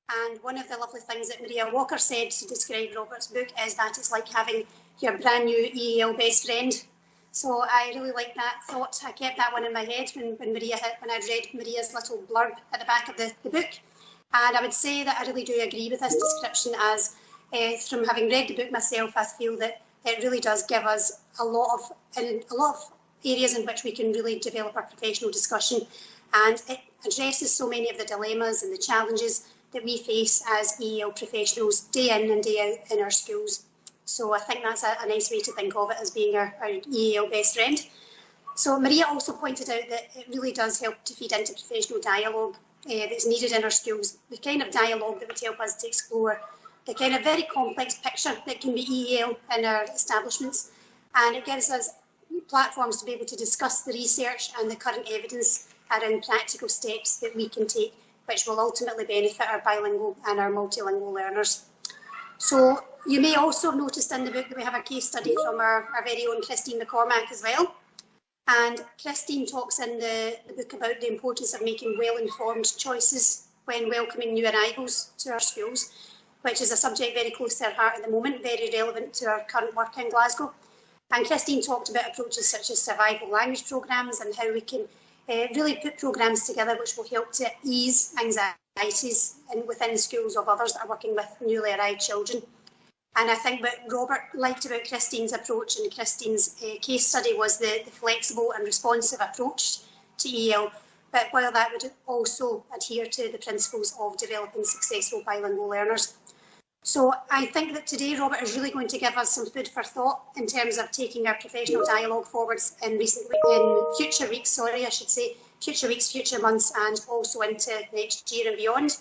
And one of the lovely things that Maria Walker said to describe Robert's book is that it's like having your brand new EAL best friend. So I really like that thought. I kept that one in my head when I read Maria's little blurb at the back of the book. And I would say that I really do agree with this description, as from having read the book myself, I feel that it really does give us a lot of areas in which we can really develop our professional discussion, and it addresses so many of the dilemmas and the challenges that we face as EAL professionals day in and day out in our schools. So I think that's a nice way to think of it, as being our EAL best friend. So Maria also pointed out that it really does help to feed into professional dialogue that's needed in our schools, the kind of dialogue that would help us to explore the kind of very complex picture that can be EAL in our establishments, and it gives us platforms to be able to discuss the research and the current evidence around practical steps that we can take, which will ultimately benefit our bilingual and our multilingual learners. So you may also have noticed in the book that we have a case study from our very own Christine McCormack as well. And Christine talks in the book about the importance of making well-informed choices when welcoming new arrivals to our schools, which is a subject very close to her heart at the moment, very relevant to our current work in Glasgow. And Christine talked about approaches such as survival language programmes and how we can really put programmes together which will help to ease anxieties within schools of others that are working with newly arrived children. And I think what Robert liked about Christine's approach and Christine's case study was the flexible and responsive approach to EAL, but while that would also adhere to the principles of developing successful bilingual learners. So I think that today Robert is really going to give us some food for thought in terms of taking our professional dialogue forwards in future weeks, future weeks, future months, and also into next year and beyond.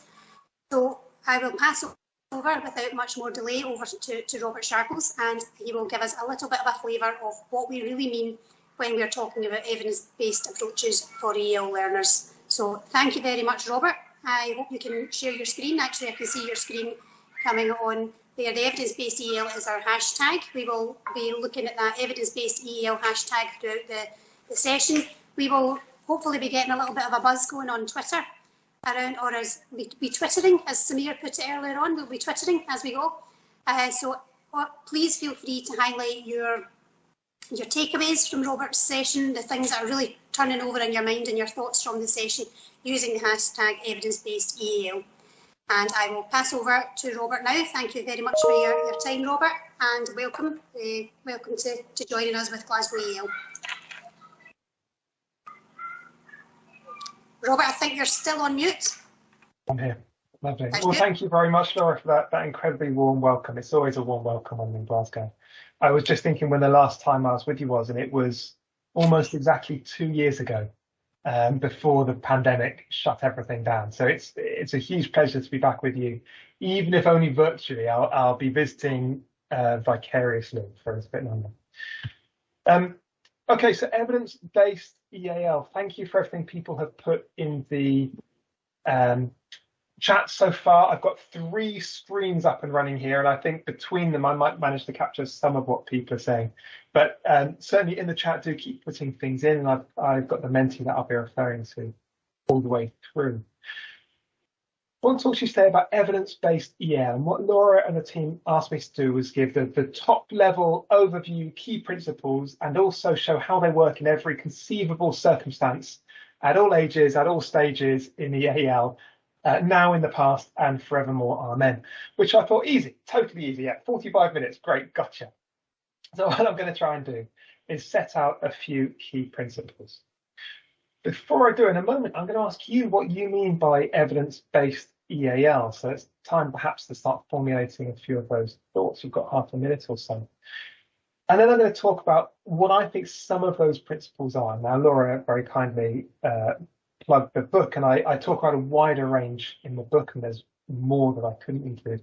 So I will pass over without much more delay over to Robert Sharples, and he will give us a little bit of a flavour of what we really mean when we're talking about evidence-based approaches for EAL learners. So thank you very much, Robert. I hope you can share your screen. Actually, I can see your screen coming on there. The evidence-based EAL is our hashtag. We will be looking at that evidence-based EAL hashtag throughout the session. We will hopefully be getting a little bit of a buzz going on Twitter around, or as we be twittering, as Samir put it earlier on, we'll be twittering as we go. So please feel free to highlight your takeaways from Robert's session, the things that are really turning over in your mind and your thoughts from the session, using the hashtag evidence-based EAL. And I will pass over to Robert now. Thank you very much for your time, Robert, and welcome to joining us with Glasgow EAL. Robert, I think you're still on mute. I'm here. Lovely. Well, thank you very much, Laura, for that incredibly warm welcome. It's always a warm welcome when I'm in Glasgow. I was just thinking when the last time I was with you was, and it was almost exactly 2 years ago, before the pandemic shut everything down. So it's a huge pleasure to be back with you, even if only virtually. I'll be visiting vicariously for a bit longer. Okay, so evidence-based EAL. Thank you for everything people have put in the chat so far. I've got 3 screens up and running here, and I think between them I might manage to capture some of what people are saying. But certainly in the chat, do keep putting things in, and I've got the Menti that I'll be referring to all the way through. I want to talk to you today about evidence-based EAL, and what Laura and the team asked me to do was give the top-level overview, key principles, and also show how they work in every conceivable circumstance, at all ages, at all stages in the EAL, now, in the past, and forevermore, amen. Which I thought easy, totally easy. Yeah, 45 minutes, great, gotcha. So what I'm going to try and do is set out a few key principles. Before I do, in a moment, I'm going to ask you what you mean by evidence-based EAL. So it's time perhaps to start formulating a few of those thoughts. You've got half a minute or so. And then I'm going to talk about what I think some of those principles are. Now, Laura very kindly plugged the book, and I talk about a wider range in the book, and there's more that I couldn't include.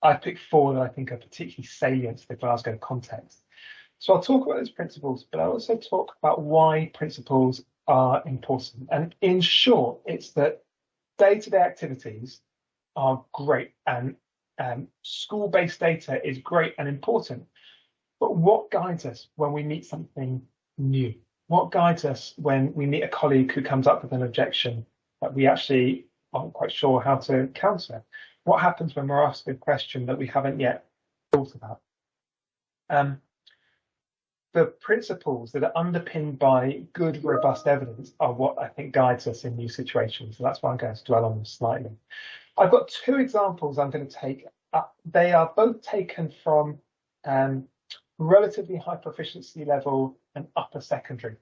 I picked 4 that I think are particularly salient to the Glasgow context. So I'll talk about those principles, but I'll also talk about why principles are important. And in short, it's that day-to-day activities are great, and school-based data is great and important. But what guides us when we meet something new? What guides us when we meet a colleague who comes up with an objection that we actually aren't quite sure how to counter. What happens when we're asked a question that we haven't yet thought about? The principles that are underpinned by good, robust evidence are what I think guides us in new situations. So that's why I'm going to dwell on them slightly. I've got two examples I'm going to take up. They are both taken from relatively high proficiency level and upper secondary.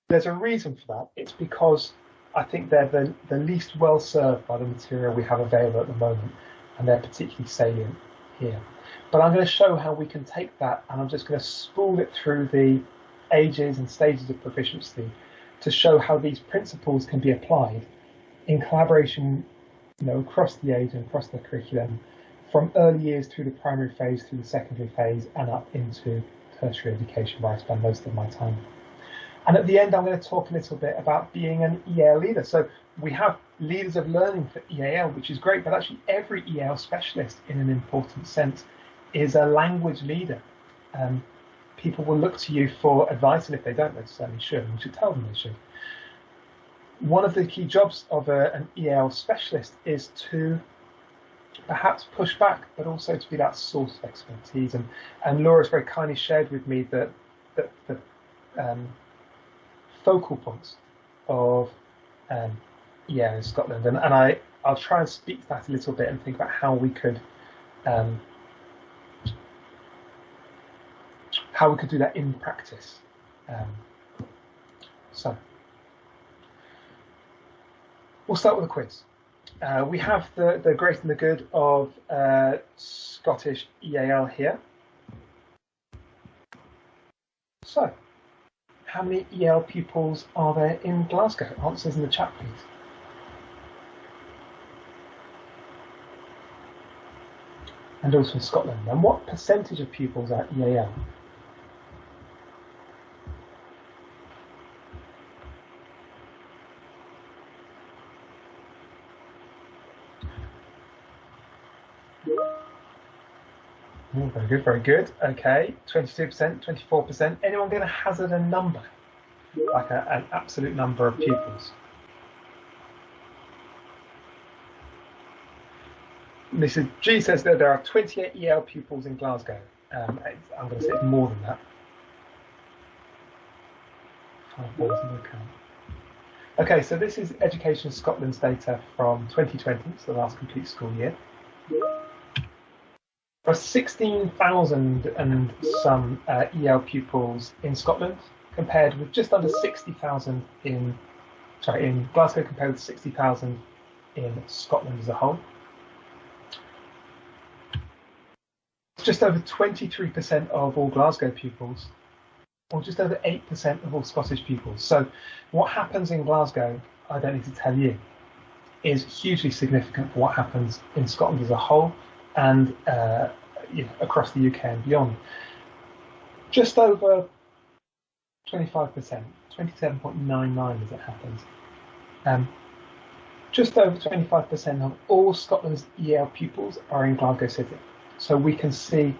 There's a reason for that. It's because I think they're the least well served by the material we have available at the moment, and they're particularly salient here. But I'm going to show how we can take that, and I'm just going to spool it through the ages and stages of proficiency to show how these principles can be applied in collaboration, across the age and across the curriculum, from early years through the primary phase, through the secondary phase, and up into tertiary education, where I spend most of my time. And at the end, I'm going to talk a little bit about being an EAL leader. So we have leaders of learning for EAL, which is great, but actually every EAL specialist, in an important sense, is a language leader. People will look to you for advice, and if they don't, they certainly should, and you should tell them they should. One of the key jobs of an EAL specialist is to perhaps push back, but also to be that source of expertise. And Laura's very kindly shared with me that the focal points of EAL in Scotland, and I'll try and speak to that a little bit and think about how we could do that in practice. So we'll start with a quiz. We have the great and the good of Scottish EAL here. So, how many EAL pupils are there in Glasgow? Answers in the chat, please. And also in Scotland. And what percentage of pupils are EAL? Oh, very good, very good. Okay, 22%, 24%. Anyone going to hazard a number? Like an absolute number of pupils? Mrs. G says that there are 28 EAL pupils in Glasgow. I'm going to say it's more than that. 5,000 account. Okay, so this is Education Scotland's data from 2020, so the last complete school year. There are 16,000 and some EAL pupils in Scotland, compared with just under 60,000 in Glasgow, compared with 60,000 in Scotland as a whole. Just over 23% of all Glasgow pupils, or just over 8% of all Scottish pupils. So what happens in Glasgow, I don't need to tell you, is hugely significant for what happens in Scotland as a whole, and across the UK and beyond. Just over 25%, 27.99 as it happens. Just over 25% of all Scotland's EAL pupils are in Glasgow City. So we can see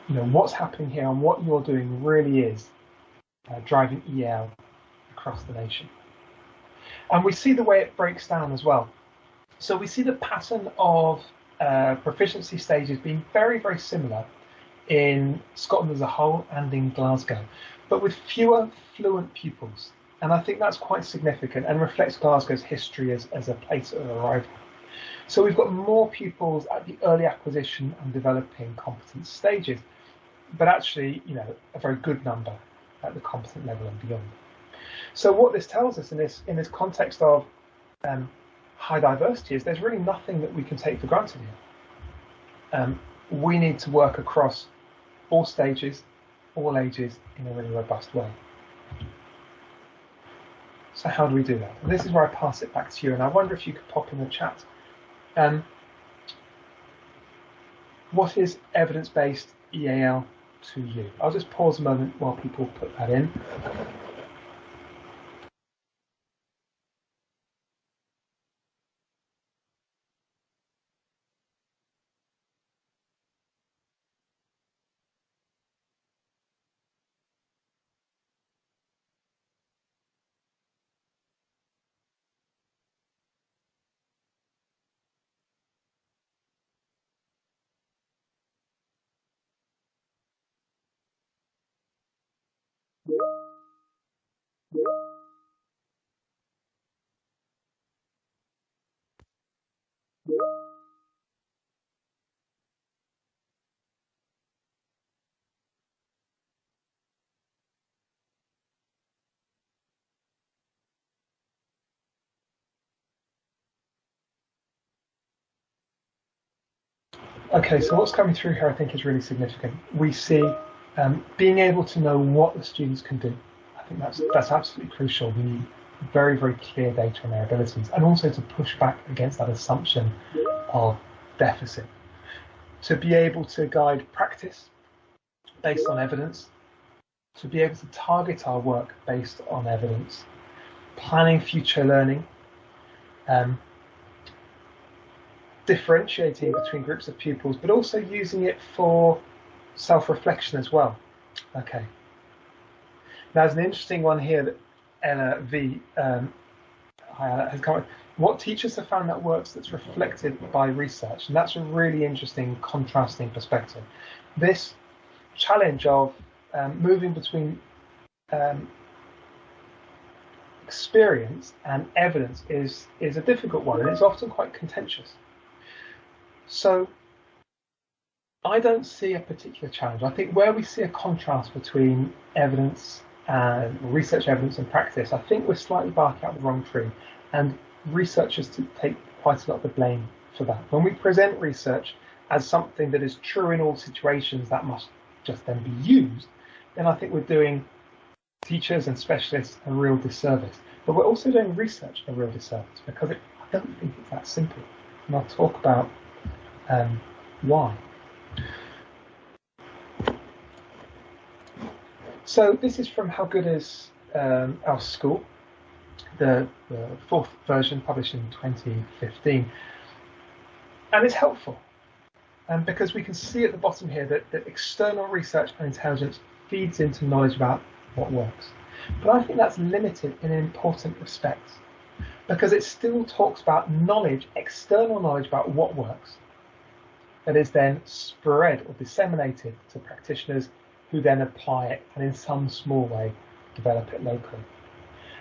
what's happening here, and what you're doing really is driving EAL across the nation. And we see the way it breaks down as well. So we see the pattern of proficiency stages being very, very similar in Scotland as a whole and in Glasgow, but with fewer fluent pupils. And I think that's quite significant and reflects Glasgow's history as a place of arrival. So we've got more pupils at the early acquisition and developing competence stages, but actually, a very good number at the competent level and beyond. So what this tells us in this context of high diversity is there's really nothing that we can take for granted here. We need to work across all stages, all ages, in a really robust way. So how do we do that? And this is where I pass it back to you, and I wonder if you could pop in the chat. What is evidence-based EAL to you? I'll just pause a moment while people put that in. Okay, so what's coming through here I think is really significant. We see being able to know what the students can do. I think that's absolutely crucial. We need very, very clear data on their abilities, and also to push back against that assumption of deficit. To be able to guide practice based on evidence, to be able to target our work based on evidence, planning future learning, differentiating between groups of pupils, but also using it for self-reflection as well. Okay. Now, there's an interesting one here that Ella V has come with. What teachers have found that works that's reflected by research, and that's a really interesting contrasting perspective. This challenge of moving between experience and evidence is a difficult one, and it's often quite contentious. So I don't see a particular challenge. I think where we see a contrast between evidence and research evidence and practice, I think we're slightly barking up the wrong tree, and researchers take quite a lot of the blame for that. When we present research as something that is true in all situations that must just then be used, then I think we're doing teachers and specialists a real disservice. But we're also doing research a real disservice, because I don't think it's that simple. And I'll talk about why. So this is from How Good Is Our School, the fourth version published in 2015. And it's helpful because we can see at the bottom here that external research and intelligence feeds into knowledge about what works. But I think that's limited in important respects, because it still talks about knowledge, external knowledge about what works, that is then spread or disseminated to practitioners who then apply it and in some small way develop it locally.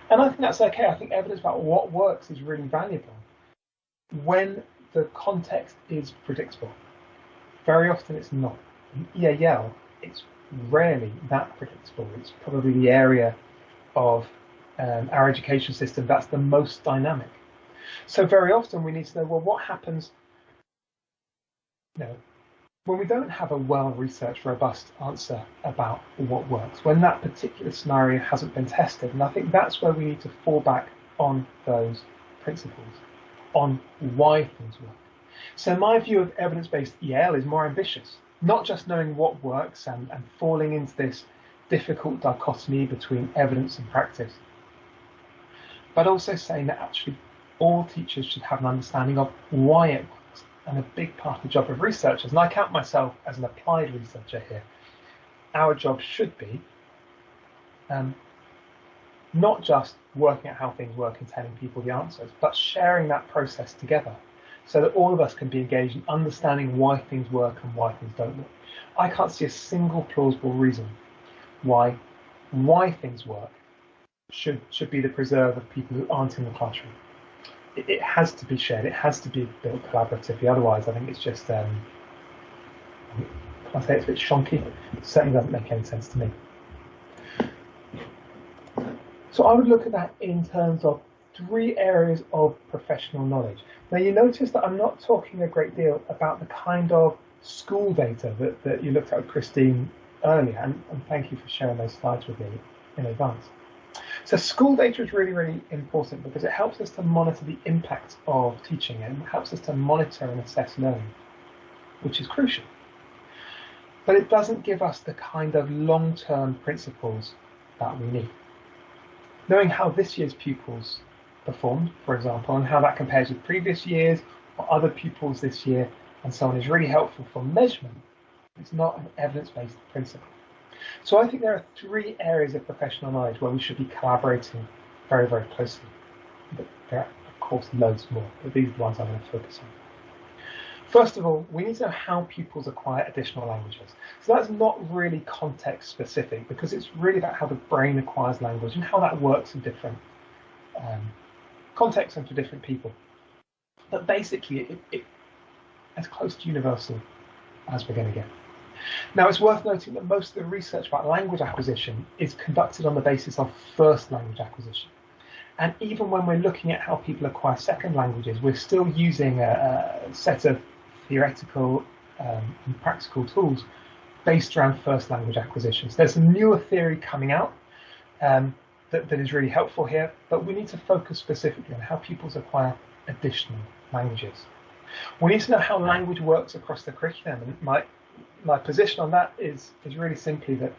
And I think that's okay. I think evidence about what works is really valuable when the context is predictable. Very often it's not. In EAL, it's rarely that predictable. It's probably the area of our education system that's the most dynamic. So very often we need to know, well, what happens when we don't have a well-researched, robust answer about what works, when that particular scenario hasn't been tested. And I think that's where we need to fall back on those principles, on why things work. So my view of evidence-based EAL is more ambitious, not just knowing what works and falling into this difficult dichotomy between evidence and practice, but also saying that actually all teachers should have an understanding of why it works. And a big part of the job of researchers, and I count myself as an applied researcher here, our job should be not just working out how things work and telling people the answers, but sharing that process together so that all of us can be engaged in understanding why things work and why things don't work. I can't see a single plausible reason why things work should be the preserve of people who aren't in the classroom. It has to be shared. It has to be built collaboratively. Otherwise, I think it's just, can I say it's a bit shonky? It certainly doesn't make any sense to me. So I would look at that in terms of 3 areas of professional knowledge. Now you notice that I'm not talking a great deal about the kind of school data that you looked at with Christine earlier, and thank you for sharing those slides with me in advance. So school data is really, really important because it helps us to monitor the impact of teaching and helps us to monitor and assess learning, which is crucial. But it doesn't give us the kind of long-term principles that we need. Knowing how this year's pupils performed, for example, and how that compares with previous years or other pupils this year and so on is really helpful for measurement. It's not an evidence-based principle. So I think there are 3 areas of professional knowledge where we should be collaborating very, very closely. But there are, of course, loads more, but these are the ones I'm going to focus on. First of all, we need to know how pupils acquire additional languages. So that's not really context specific, because it's really about how the brain acquires language and how that works in different contexts and for different people. But basically, it's as close to universal as we're going to get. Now, it's worth noting that most of the research about language acquisition is conducted on the basis of first language acquisition. And even when we're looking at how people acquire second languages, we're still using a set of theoretical and practical tools based around first language acquisition. So there's some newer theory coming out that is really helpful here, but we need to focus specifically on how pupils acquire additional languages. We need to know how language works across the curriculum, and my position on that is really simply that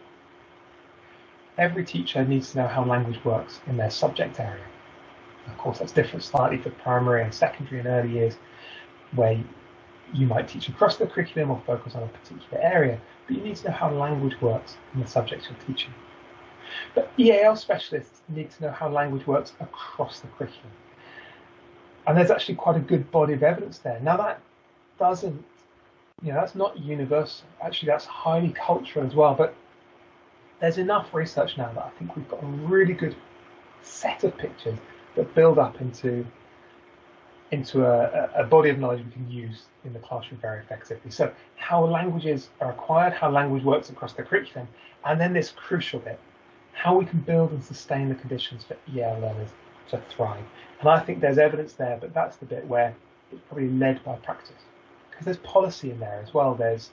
every teacher needs to know how language works in their subject area. Of course, that's different slightly for primary and secondary and early years, where you might teach across the curriculum or focus on a particular area, but you need to know how language works in the subjects you're teaching. But EAL specialists need to know how language works across the curriculum. And there's actually quite a good body of evidence there. Now, that doesn't, that's not universal. Actually, that's highly cultural as well. But there's enough research now that I think we've got a really good set of pictures that build up into a body of knowledge we can use in the classroom very effectively. So how languages are acquired, how language works across the curriculum, and then this crucial bit, how we can build and sustain the conditions for EAL learners to thrive. And I think there's evidence there, but that's the bit where it's probably led by practice, because there's policy in there as well. There's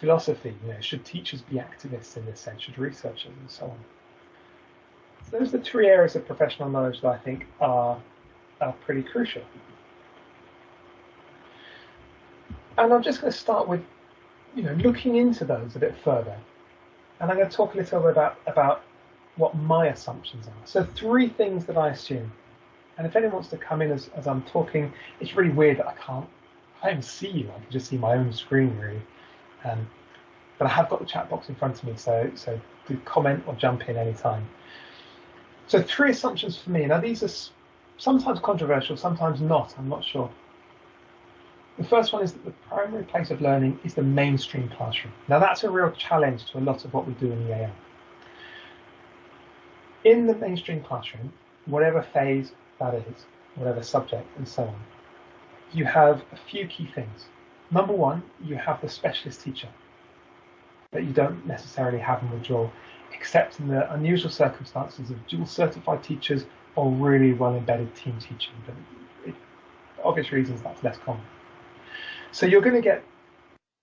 philosophy. Should teachers be activists in this sense? Should researchers, and so on. So those are the three areas of professional knowledge that I think are pretty crucial. And I'm just going to start with, looking into those a bit further. And I'm going to talk a little bit about what my assumptions are. So 3 things that I assume. And if anyone wants to come in as I'm talking, it's really weird that I can't even see you. I can just see my own screen, really. But I have got the chat box in front of me, so do comment or jump in anytime. So 3 assumptions for me. Now, these are sometimes controversial, sometimes not. I'm not sure. The first one is that the primary place of learning is the mainstream classroom. Now, that's a real challenge to a lot of what we do in EAL. In the mainstream classroom, whatever phase that is, whatever subject and so on, you have a few key things. Number 1, you have the specialist teacher that you don't necessarily have in withdrawal, except in the unusual circumstances of dual certified teachers or really well embedded team teaching. But for obvious reasons, that's less common. So you're going to get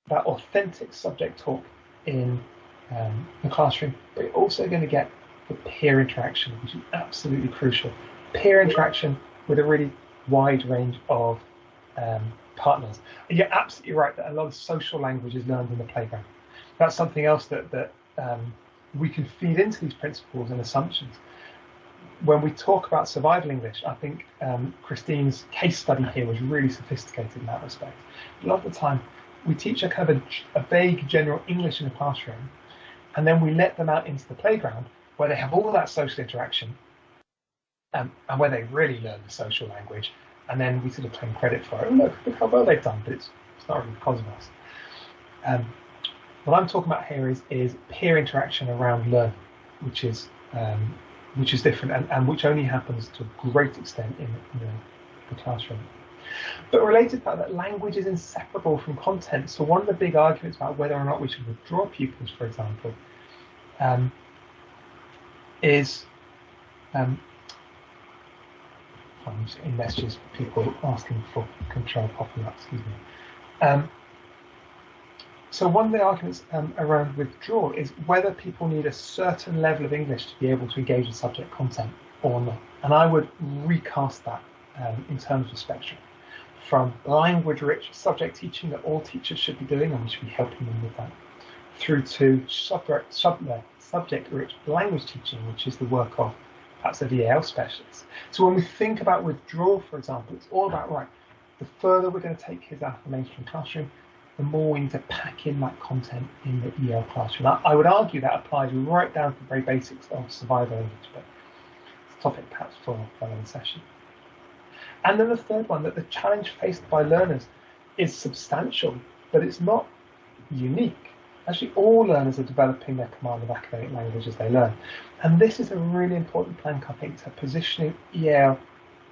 that authentic subject talk in the classroom, but you're also going to get the peer interaction, which is absolutely crucial. Peer interaction with a really wide range of partners. And you're absolutely right that a lot of social language is learned in the playground. That's something else that we can feed into these principles and assumptions. When we talk about survival English, I think Christine's case study here was really sophisticated in that respect. A lot of the time, we teach a kind of a vague general English in the classroom, and then we let them out into the playground where they have all that social interaction and where they really learn the social language, and then we sort of claim credit for it. Oh, look how well they've done, but it's not really because of us. What I'm talking about here is peer interaction around learning, which is different and which only happens to a great extent in the classroom. But related to that language is inseparable from content. So one of the big arguments about whether or not we should withdraw pupils, for example, is I'm just getting messages, people asking for control popping up, excuse me. So one of the arguments around withdrawal is whether people need a certain level of English to be able to engage with subject content or not. And I would recast that in terms of spectrum, from language-rich subject teaching that all teachers should be doing, and we should be helping them with that, through to subject-rich language teaching, which is the work of perhaps a EAL specialist. So when we think about withdrawal, for example, it's all about, right, the further we're going to take kids out of the mainstream classroom, the more we need to pack in that content in the EAL classroom. I would argue that applies right down to the very basics of survival English, but it's a topic perhaps for another session. And then the third one, that the challenge faced by learners is substantial, but it's not unique. Actually, all learners are developing their command of academic language as they learn. And this is a really important plank, I think, to positioning EAL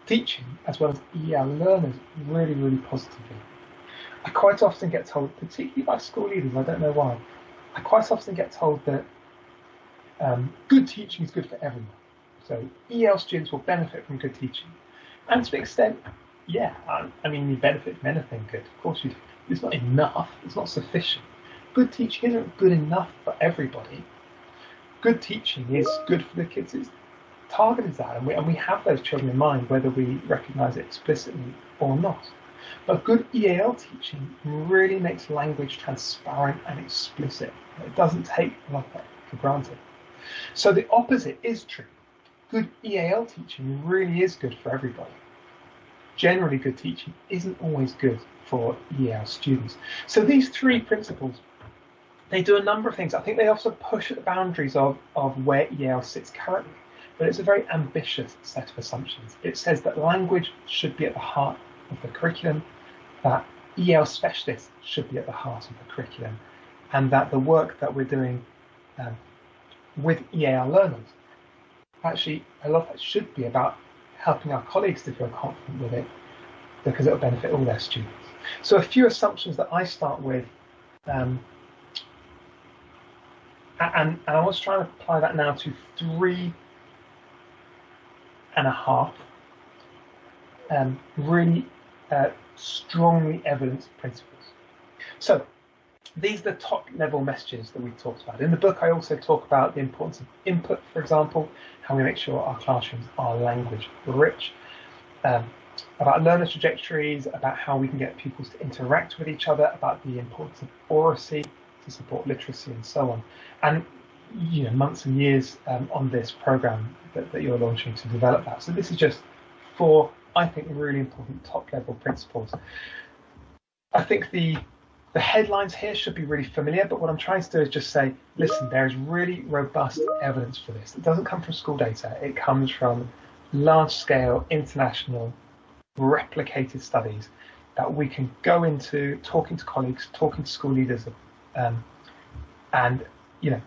teaching as well as EAL learners really, really positively. I quite often get told, particularly by school leaders, I don't know why, I quite often get told that good teaching is good for everyone. So EAL students will benefit from good teaching. And to an extent, yeah, I mean, you benefit from anything good. Of course you do. It's not enough. It's not sufficient. Good teaching isn't good enough for everybody. Good teaching is good for the kids. It's targeted that, and we have those children in mind, whether we recognise it explicitly or not. But good EAL teaching really makes language transparent and explicit. It doesn't take a lot of that for granted. So the opposite is true. Good EAL teaching really is good for everybody. Generally, good teaching isn't always good for EAL students. So these three principles, they do a number of things. I think they also push at the boundaries of where EAL sits currently, but it's a very ambitious set of assumptions. It says that language should be at the heart of the curriculum, that EAL specialists should be at the heart of the curriculum, and that the work that we're doing with EAL learners, actually a lot of that should be about helping our colleagues to feel confident with it, because it will benefit all their students. So a few assumptions that I start with, and I want to try and apply that now to 3.5 really strongly evidenced principles. So these are the top level messages that we've talked about. In the book, I also talk about the importance of input, for example, how we make sure our classrooms are language rich, about learner trajectories, about how we can get pupils to interact with each other, about the importance of oracy to support literacy and so on. And months and years on this program that you're launching to develop that. So this is just 4, I think, really important top level principles. I think the headlines here should be really familiar, but what I'm trying to do is just say, listen, there is really robust evidence for this. It doesn't come from school data. It comes from large-scale, international, replicated studies that we can go into, talking to colleagues, talking to school leaders, and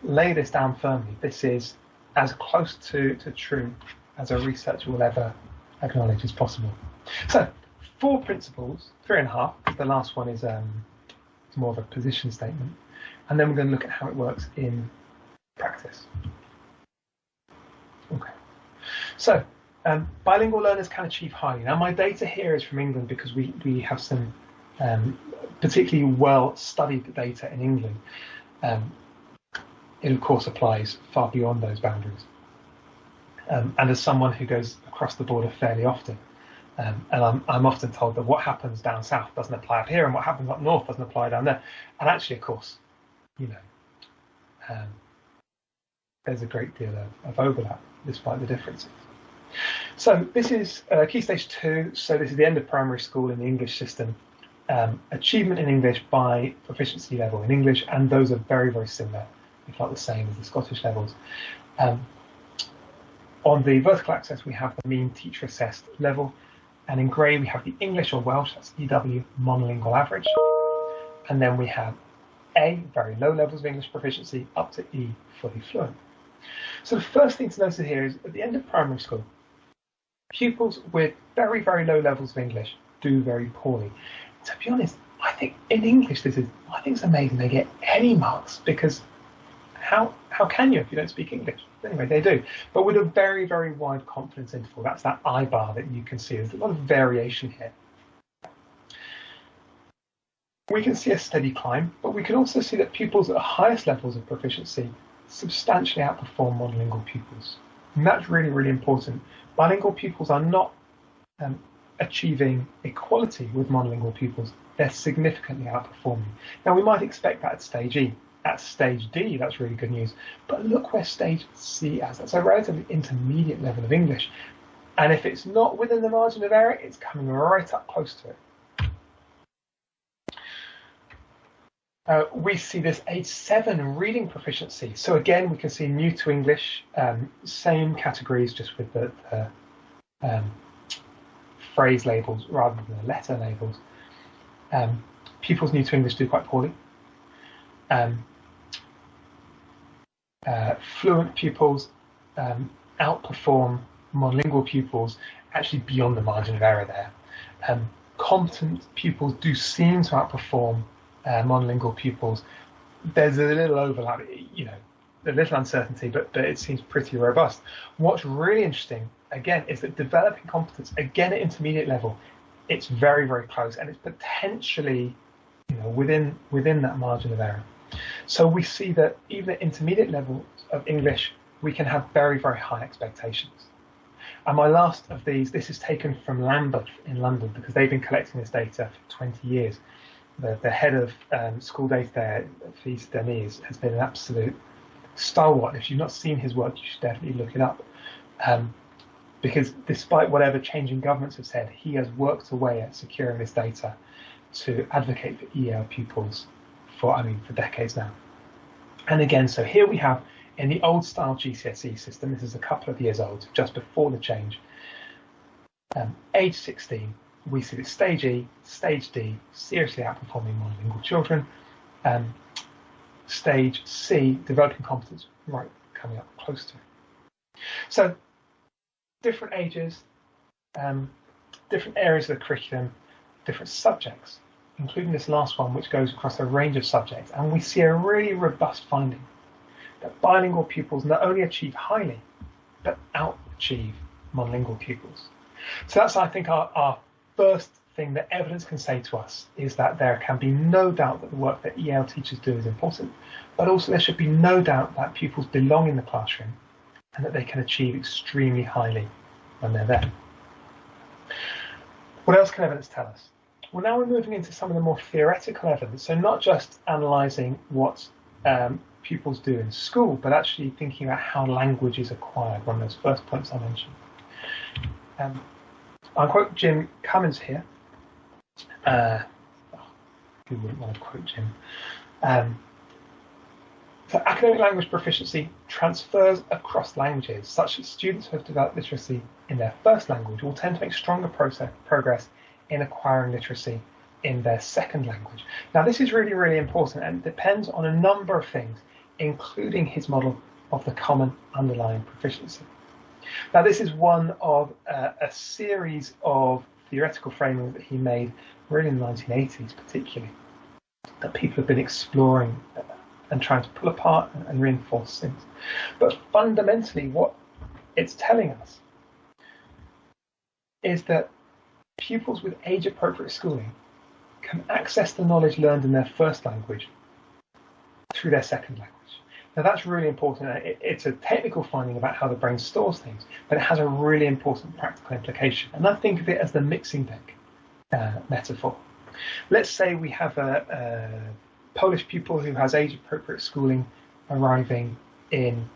lay this down firmly. This is as close to true as a researcher will ever acknowledge as possible. So 4 principles, 3.5, because the last one is it's more of a position statement, and then we're going to look at how it works in practice. Okay, so bilingual learners can achieve highly. Now my data here is from England because we have some particularly well studied data in England. It of course applies far beyond those boundaries, and as someone who goes across the border fairly often, and I'm often told that what happens down south doesn't apply up here, and what happens up north doesn't apply down there. And actually, of course, there's a great deal of overlap despite the differences. So this is Key Stage 2. So this is the end of primary school in the English system. Achievement in English by proficiency level in English, and those are very, very similar, if not the same as the Scottish levels. On the vertical axis, we have the mean teacher assessed level, and in grey we have the English or Welsh, that's EW, monolingual average, and then we have A, very low levels of English proficiency, up to E, fully fluent. So the first thing to notice here is at the end of primary school, pupils with very, very low levels of English do very poorly. To be honest, I think in English I think it's amazing they get any marks, because how can you if you don't speak English? Anyway, they do, but with a very, very wide confidence interval. That's that I bar that you can see. There's a lot of variation here. We can see a steady climb, but we can also see that pupils at the highest levels of proficiency substantially outperform monolingual pupils. And that's really, really important. Bilingual pupils are not achieving equality with monolingual pupils. They're significantly outperforming. Now, we might expect that at stage E. At stage D, that's really good news. But look where stage C is. That's a relatively intermediate level of English. And if it's not within the margin of error, it's coming right up close to it. We see this age 7 reading proficiency. So again, we can see new to English, same categories, just with the phrase labels rather than the letter labels. Pupils new to English do quite poorly. Fluent pupils outperform monolingual pupils actually beyond the margin of error there. Competent pupils do seem to outperform monolingual pupils. There's a little overlap, a little uncertainty, but it seems pretty robust. What's really interesting, again, is that developing competence, again at intermediate level, it's very, very close, and it's potentially, within that margin of error. So we see that even at intermediate levels of English, we can have very, very high expectations. And my last of these, this is taken from Lambeth in London, because they've been collecting this data for 20 years. The head of school data there, Fils Denis, has been an absolute stalwart. If you've not seen his work, you should definitely look it up. Because despite whatever changing governments have said, he has worked away at securing this data to advocate for EAL pupils for decades now. And again, so here we have in the old style GCSE system, this is a couple of years old, just before the change, age 16, we see that stage E, stage D, seriously outperforming monolingual children, stage C, developing competence, right, coming up close to it. So different ages, different areas of the curriculum, different subjects, including this last one, which goes across a range of subjects. And we see a really robust finding that bilingual pupils not only achieve highly, but out-achieve monolingual pupils. So that's, I think, our first thing that evidence can say to us, is that there can be no doubt that the work that EAL teachers do is important, but also there should be no doubt that pupils belong in the classroom and that they can achieve extremely highly when they're there. What else can evidence tell us? Well, now we're moving into some of the more theoretical evidence, so not just analysing what pupils do in school, but actually thinking about how language is acquired, one of those first points I mentioned. I'll quote Jim Cummins here. Who wouldn't want to quote Jim? So academic language proficiency transfers across languages, such that students who have developed literacy in their first language will tend to make stronger progress in acquiring literacy in their second language. Now, this is really, really important, and depends on a number of things, including his model of the common underlying proficiency. Now, this is one of a series of theoretical framings that he made really in the 1980s, particularly, that people have been exploring and trying to pull apart and reinforce things. But fundamentally, what it's telling us is that pupils with age-appropriate schooling can access the knowledge learned in their first language through their second language. Now, that's really important. It's a technical finding about how the brain stores things, but it has a really important practical implication. And I think of it as the mixing deck metaphor. Let's say we have a Polish pupil who has age-appropriate schooling arriving in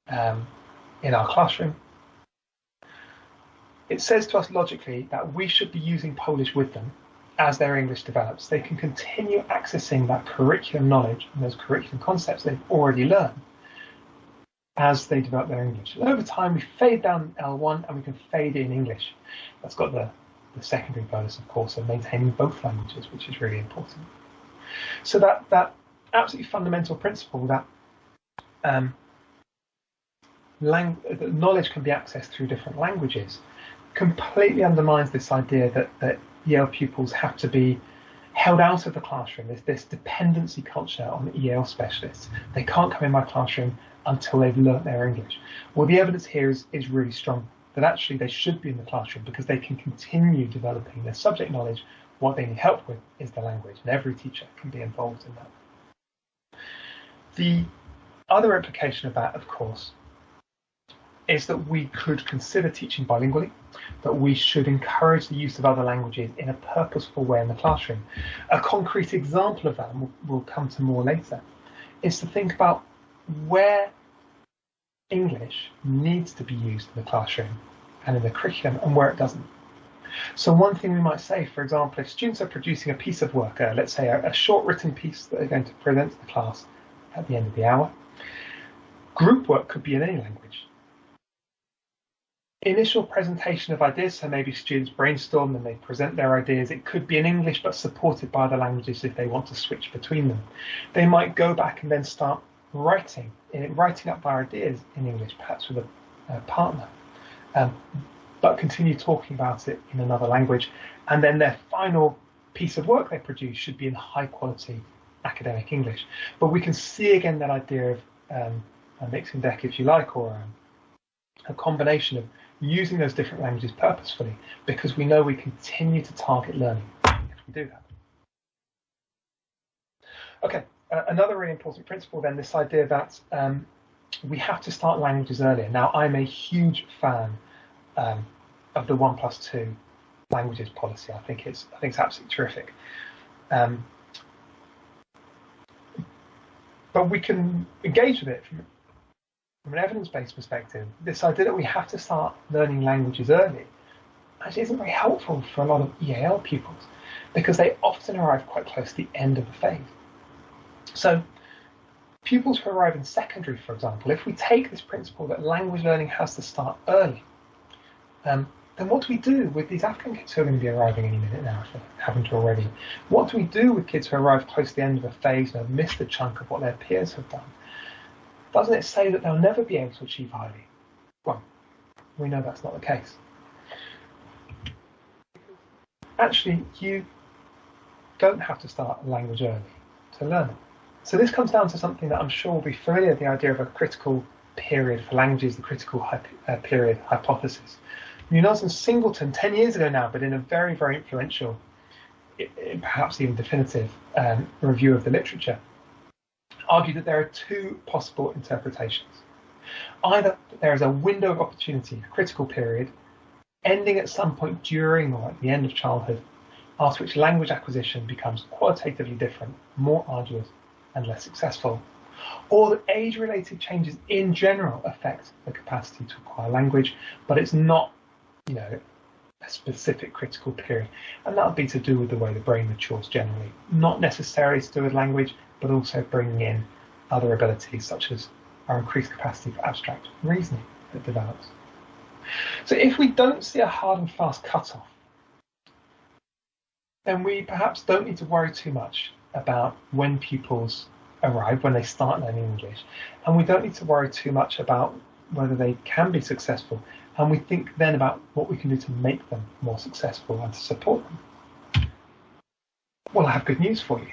our classroom. It says to us logically that we should be using Polish with them as their English develops. They can continue accessing that curriculum knowledge and those curriculum concepts they've already learned as they develop their English. And over time, we fade down L1 and we can fade in English. That's got the secondary bonus, of course, of maintaining both languages, which is really important. So that absolutely fundamental principle that knowledge can be accessed through different languages completely undermines this idea that EAL pupils have to be held out of the classroom. There's this dependency culture on the EAL specialists. They can't come in my classroom until they've learnt their English. Well, the evidence here is really strong, that actually they should be in the classroom because they can continue developing their subject knowledge. What they need help with is the language, and every teacher can be involved in that. The other implication of that, of course, is that we could consider teaching bilingually, that we should encourage the use of other languages in a purposeful way in the classroom. A concrete example of that, and we'll come to more later, is to think about where English needs to be used in the classroom and in the curriculum and where it doesn't. So one thing we might say, for example, if students are producing a piece of work, let's say a short written piece that they're going to present to the class at the end of the hour, group work could be in any language. initial presentation of ideas, so maybe students brainstorm and they present their ideas. It could be in English but supported by other languages if they want to switch between them. They might go back and then start writing up their ideas in English, perhaps with a partner, but continue talking about it in another language. And then their final piece of work they produce should be in high quality academic English. But we can see again that idea of a mixing deck, if you like, or a combination of using those different languages purposefully, because we know we continue to target learning if we do that. Okay, another really important principle then, this idea that we have to start languages earlier. Now, I'm a huge fan of the 1+2 languages policy. I think it's absolutely terrific. But we can engage with it from an evidence-based perspective. This idea that we have to start learning languages early actually isn't very helpful for a lot of EAL pupils, because they often arrive quite close to the end of the phase. So pupils who arrive in secondary, for example, if we take this principle that language learning has to start early, then what do we do with these African kids who are going to be arriving any minute now, if they haven't already? What do we do with kids who arrive close to the end of a phase and have missed a chunk of what their peers have done? Doesn't it say that they'll never be able to achieve highly? Well, we know that's not the case. Actually, you don't have to start a language early to learn it. So this comes down to something that I'm sure will be familiar, the idea of a critical period for languages, the critical period hypothesis. Munoz and Singleton, 10 years ago now, but in a very, very influential, perhaps even definitive review of the literature, argued that there are two possible interpretations. Either there is a window of opportunity, a critical period, ending at some point during or at the end of childhood, after which language acquisition becomes qualitatively different, more arduous and less successful, or that age-related changes in general affect the capacity to acquire language, but it's not, a specific critical period, and that would be to do with the way the brain matures generally, not necessarily to do with language, but also bringing in other abilities such as our increased capacity for abstract reasoning that develops. So if we don't see a hard and fast cutoff, then we perhaps don't need to worry too much about when pupils arrive, when they start learning English, and we don't need to worry too much about whether they can be successful, and we think then about what we can do to make them more successful and to support them. Well, I have good news for you.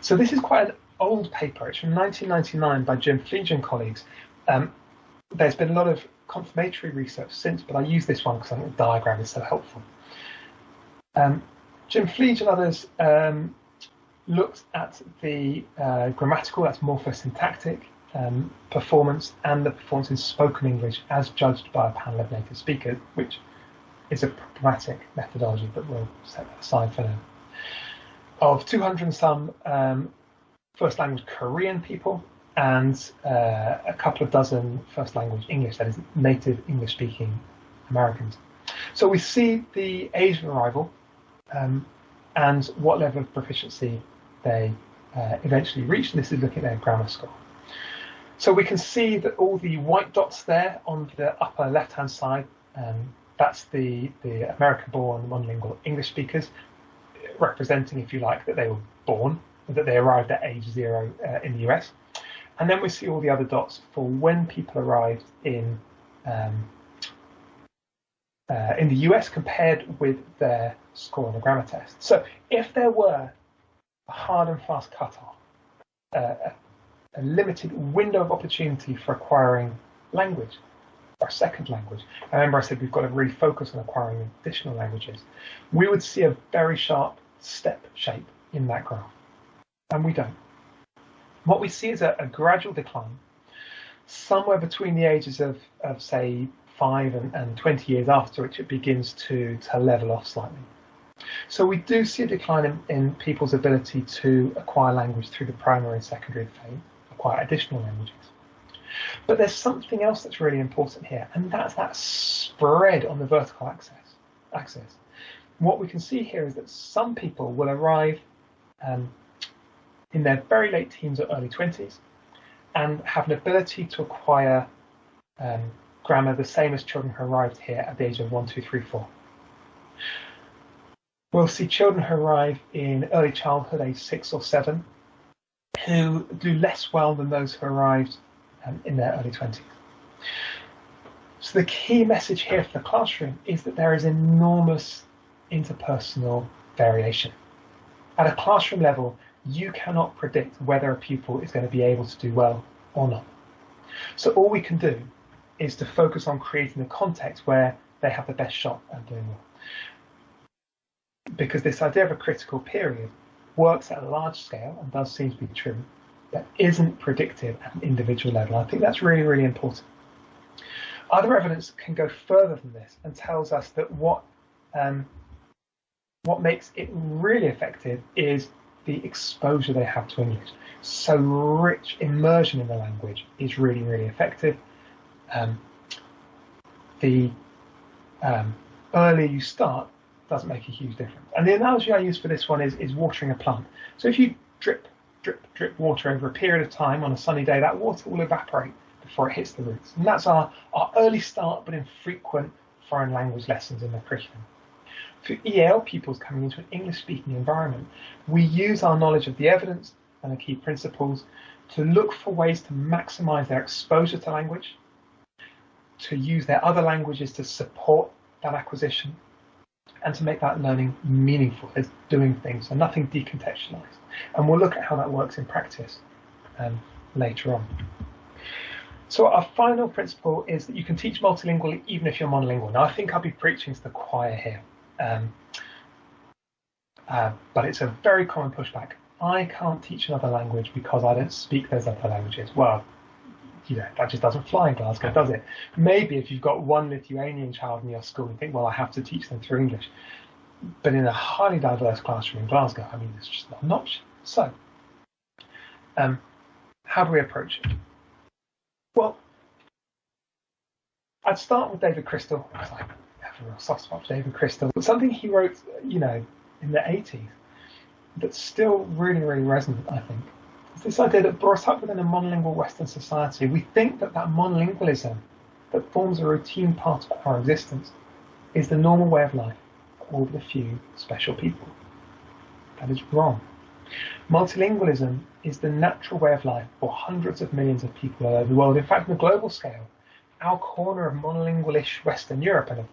So this is quite an old paper. It's from 1999 by Jim Fleege and colleagues. There's been a lot of confirmatory research since, but I use this one because I think the diagram is so helpful. Jim Fleege and others looked at the grammatical, that's morphosyntactic, performance, and the performance in spoken English as judged by a panel of native speakers, which is a problematic methodology, but we'll set that aside for now. Of 200 and some first language Korean people and a couple of dozen first language English, that is native English speaking Americans. So we see the age of arrival and what level of proficiency they eventually reach. And this is looking at their grammar score. So we can see that all the white dots there on the upper left-hand side, that's the American-born monolingual English speakers, representing, if you like, that they were born, that they arrived at age 0 in the US. And then we see all the other dots for when people arrived in the US compared with their score on the grammar test. So if there were a hard and fast cutoff, a limited window of opportunity for acquiring language, or a second language, I remember I said we've got to really focus on acquiring additional languages, we would see a very sharp step shape in that graph, and we don't. What we see is a gradual decline, somewhere between the ages of say 5 and 20 years after which it begins to level off slightly. So we do see a decline in people's ability to acquire language through the primary and secondary phase, acquire additional languages. But there's something else that's really important here, and that's that spread on the vertical axis. What we can see here is that some people will arrive in their very late teens or early 20s and have an ability to acquire grammar the same as children who arrived here at the age of 1, 2, 3, 4. We'll see children who arrive in early childhood, age 6 or 7, who do less well than those who arrived in their early 20s. So the key message here for the classroom is that there is enormous interpersonal variation. At a classroom level, you cannot predict whether a pupil is going to be able to do well or not. So all we can do is to focus on creating a context where they have the best shot at doing well. Because this idea of a critical period works at a large scale and does seem to be true, but isn't predictive at an individual level. I think that's really, really important. Other evidence can go further than this and tells us that what makes it really effective is the exposure they have to English. So rich immersion in the language is really, really effective. The earlier you start doesn't make a huge difference. And the analogy I use for this one is watering a plant. So if you drip, drip, drip water over a period of time on a sunny day, that water will evaporate before it hits the roots. And that's our early start, but infrequent foreign language lessons in the curriculum. For EAL pupils coming into an English-speaking environment, we use our knowledge of the evidence and the key principles to look for ways to maximize their exposure to language, to use their other languages to support that acquisition, and to make that learning meaningful as doing things, so nothing decontextualized. And we'll look at how that works in practice later on. So our final principle is that you can teach multilingual even if you're monolingual. Now, I think I'll be preaching to the choir here, but it's a very common pushback. I can't teach another language because I don't speak those other languages. Well, you know, that just doesn't fly in Glasgow, does it? Maybe if you've got one Lithuanian child in your school, you think, well, I have to teach them through English. But in a highly diverse classroom in Glasgow, I mean, it's just not an option. So, how do we approach it? Well, I'd start with David Crystal, because I have a real soft spot for David Crystal. But something he wrote, you know, in the 80s that's still really, really resonant, I think. It's this idea that brought up within a monolingual Western society, we think that monolingualism that forms a routine part of our existence is the normal way of life for all but a few special people. That is wrong. Multilingualism is the natural way of life for hundreds of millions of people all over the world. In fact, on a global scale, our corner of monolingual-ish Western Europe and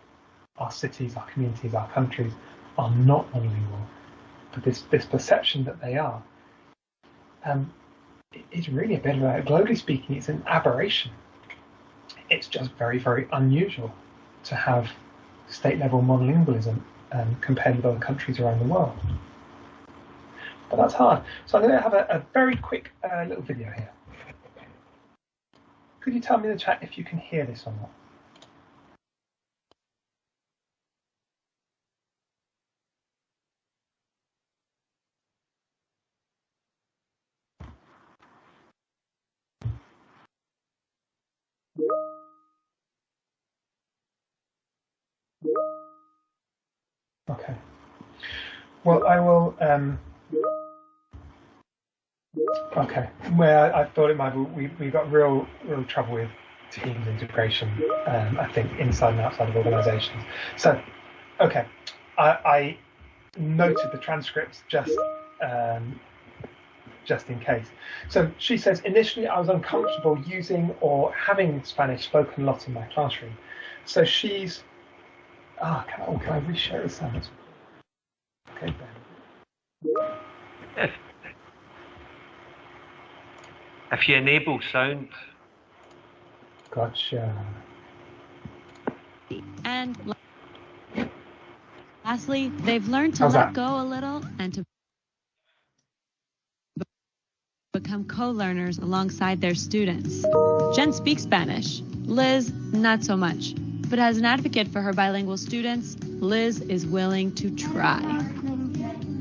our cities, our communities, our countries are not monolingual. But this perception that they are is really a bit of a, globally speaking, it's an aberration. It's just very, very unusual to have state-level monolingualism compared with other countries around the world. But that's hard. So I'm going to have a very quick little video here. Could you tell me in the chat if you can hear this or not? Okay. Well, I will. Okay. Well, I thought it might be. We got real trouble with Teams integration. I think inside and outside of organisations. So, okay. I noted the transcripts just in case. So she says, initially I was uncomfortable using or having Spanish spoken a lot in my classroom. So she's. Can I reshare the sound? Okay, Ben. If you enable sound. Gotcha. And lastly, they've learned to let go a little and to become co-learners alongside their students. Jen speaks Spanish. Liz, not so much. But as an advocate for her bilingual students, Liz is willing to try.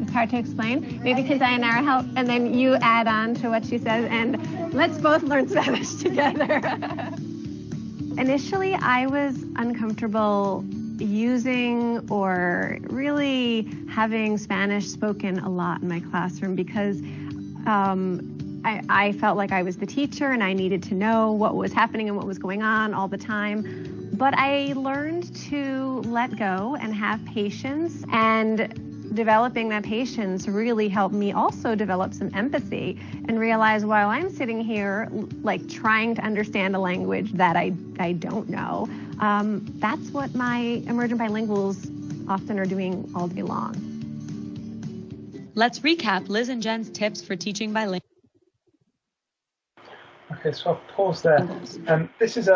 It's hard to explain. Maybe Kazayana help, and then you add on to what she says, and let's both learn Spanish together. Initially, I was uncomfortable using or really having Spanish spoken a lot in my classroom because I felt like I was the teacher and I needed to know what was happening and what was going on all the time. But I learned to let go and have patience, and developing that patience really helped me also develop some empathy and realize while I'm sitting here like trying to understand a language that I don't know, that's what my emergent bilinguals often are doing all day long. Let's recap Liz and Jen's tips for teaching bilingual. Okay, so I'll pause there. This is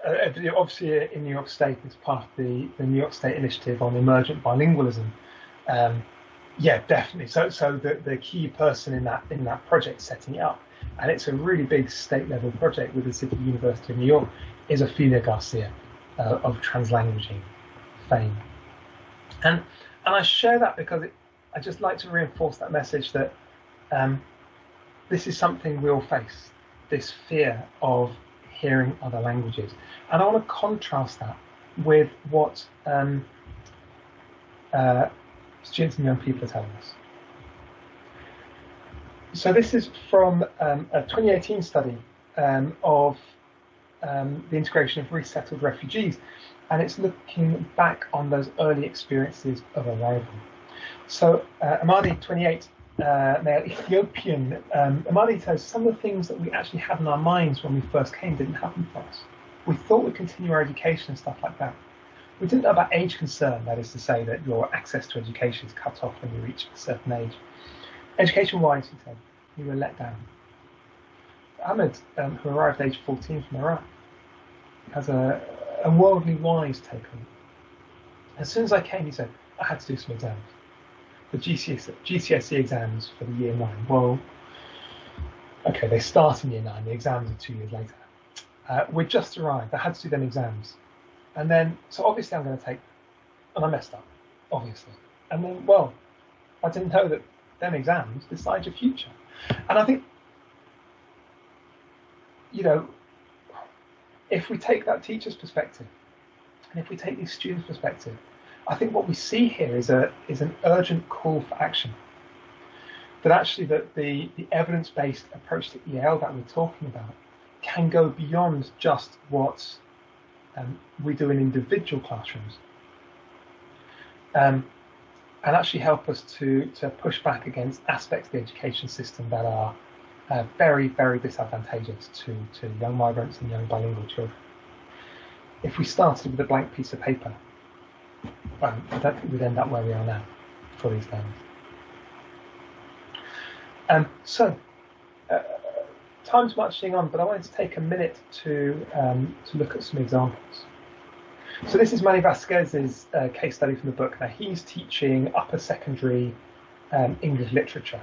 obviously in New York State. It's part of the New York State initiative on emergent bilingualism. Yeah, definitely. So the key person in that project setting it up, and it's a really big state level project with the City University of New York, is Ophelia Garcia of translanguaging fame. And I share that because I just like to reinforce that message that this is something we all face, this fear of hearing other languages. And I want to contrast that with what students and young people are telling us. So this is from a 2018 study of the integration of resettled refugees, and it's looking back on those early experiences of arrival. So Amadi, 28, male Ethiopian, Amadi says some of the things that we actually had in our minds when we first came didn't happen for us. We thought we'd continue our education and stuff like that. We didn't know about age concern, that is to say that your access to education is cut off when you reach a certain age. Education-wise, he said, we were let down. Ahmed, who arrived at age 14 from Iraq, has a worldly wise take on it. As soon as I came, he said, I had to do some exams. The GCSE exams for the year 9. Well, okay, they start in year 9, the exams are 2 years later. We'd just arrived, I had to do them exams. And then, so obviously I'm going to take, and I messed up, obviously. And then, well, I didn't know that them exams decide your future. And I think, you know, if we take that teacher's perspective, and if we take these students' perspective, I think what we see here is an urgent call for action. That actually the evidence-based approach to EAL that we're talking about can go beyond just what we do in individual classrooms, and actually help us to push back against aspects of the education system that are very, very disadvantageous to young migrants and young bilingual children. If we started with a blank piece of paper, I don't think we'd end up where we are now for these learners. So, time's marching on, but I wanted to take a minute to look at some examples. So this is Manny Vasquez's case study from the book. Now he's teaching upper secondary English literature,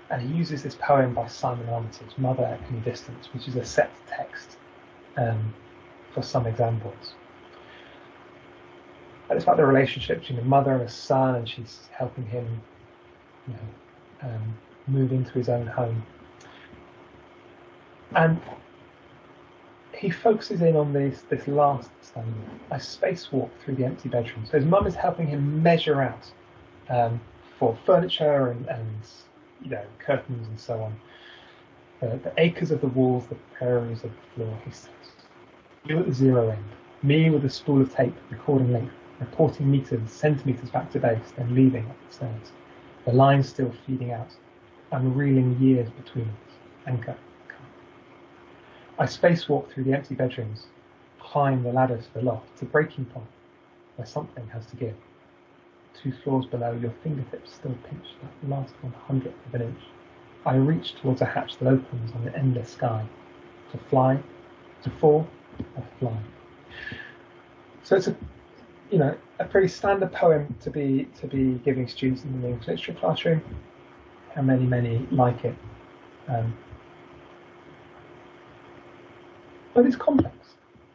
and he uses this poem by Simon Armitage, Mother at Any Distance, which is a set text for some examples. And it's about the relationship between a mother and a son, and she's helping him, you know, move into his own home. And he focuses in on this last stanza, I spacewalk through the empty bedroom. So his mum is helping him measure out for furniture and you know, curtains and so on. The acres of the walls, the prairies of the floor, he says. You at the zero end, me with a spool of tape, recording length, reporting meters, centimetres back to base, then leaving up the stairs. The line still feeding out, unreeling years between us, anchor. I spacewalk through the empty bedrooms, climb the ladder to the loft, to breaking point, where something has to give. 2 floors below, your fingertips still pinch like the last 1/100th of an inch. I reach towards a hatch that opens on the endless sky. To fly, to fall, or fly. So it's a pretty standard poem to be giving students in the English literature classroom, and many like it. But it's complex.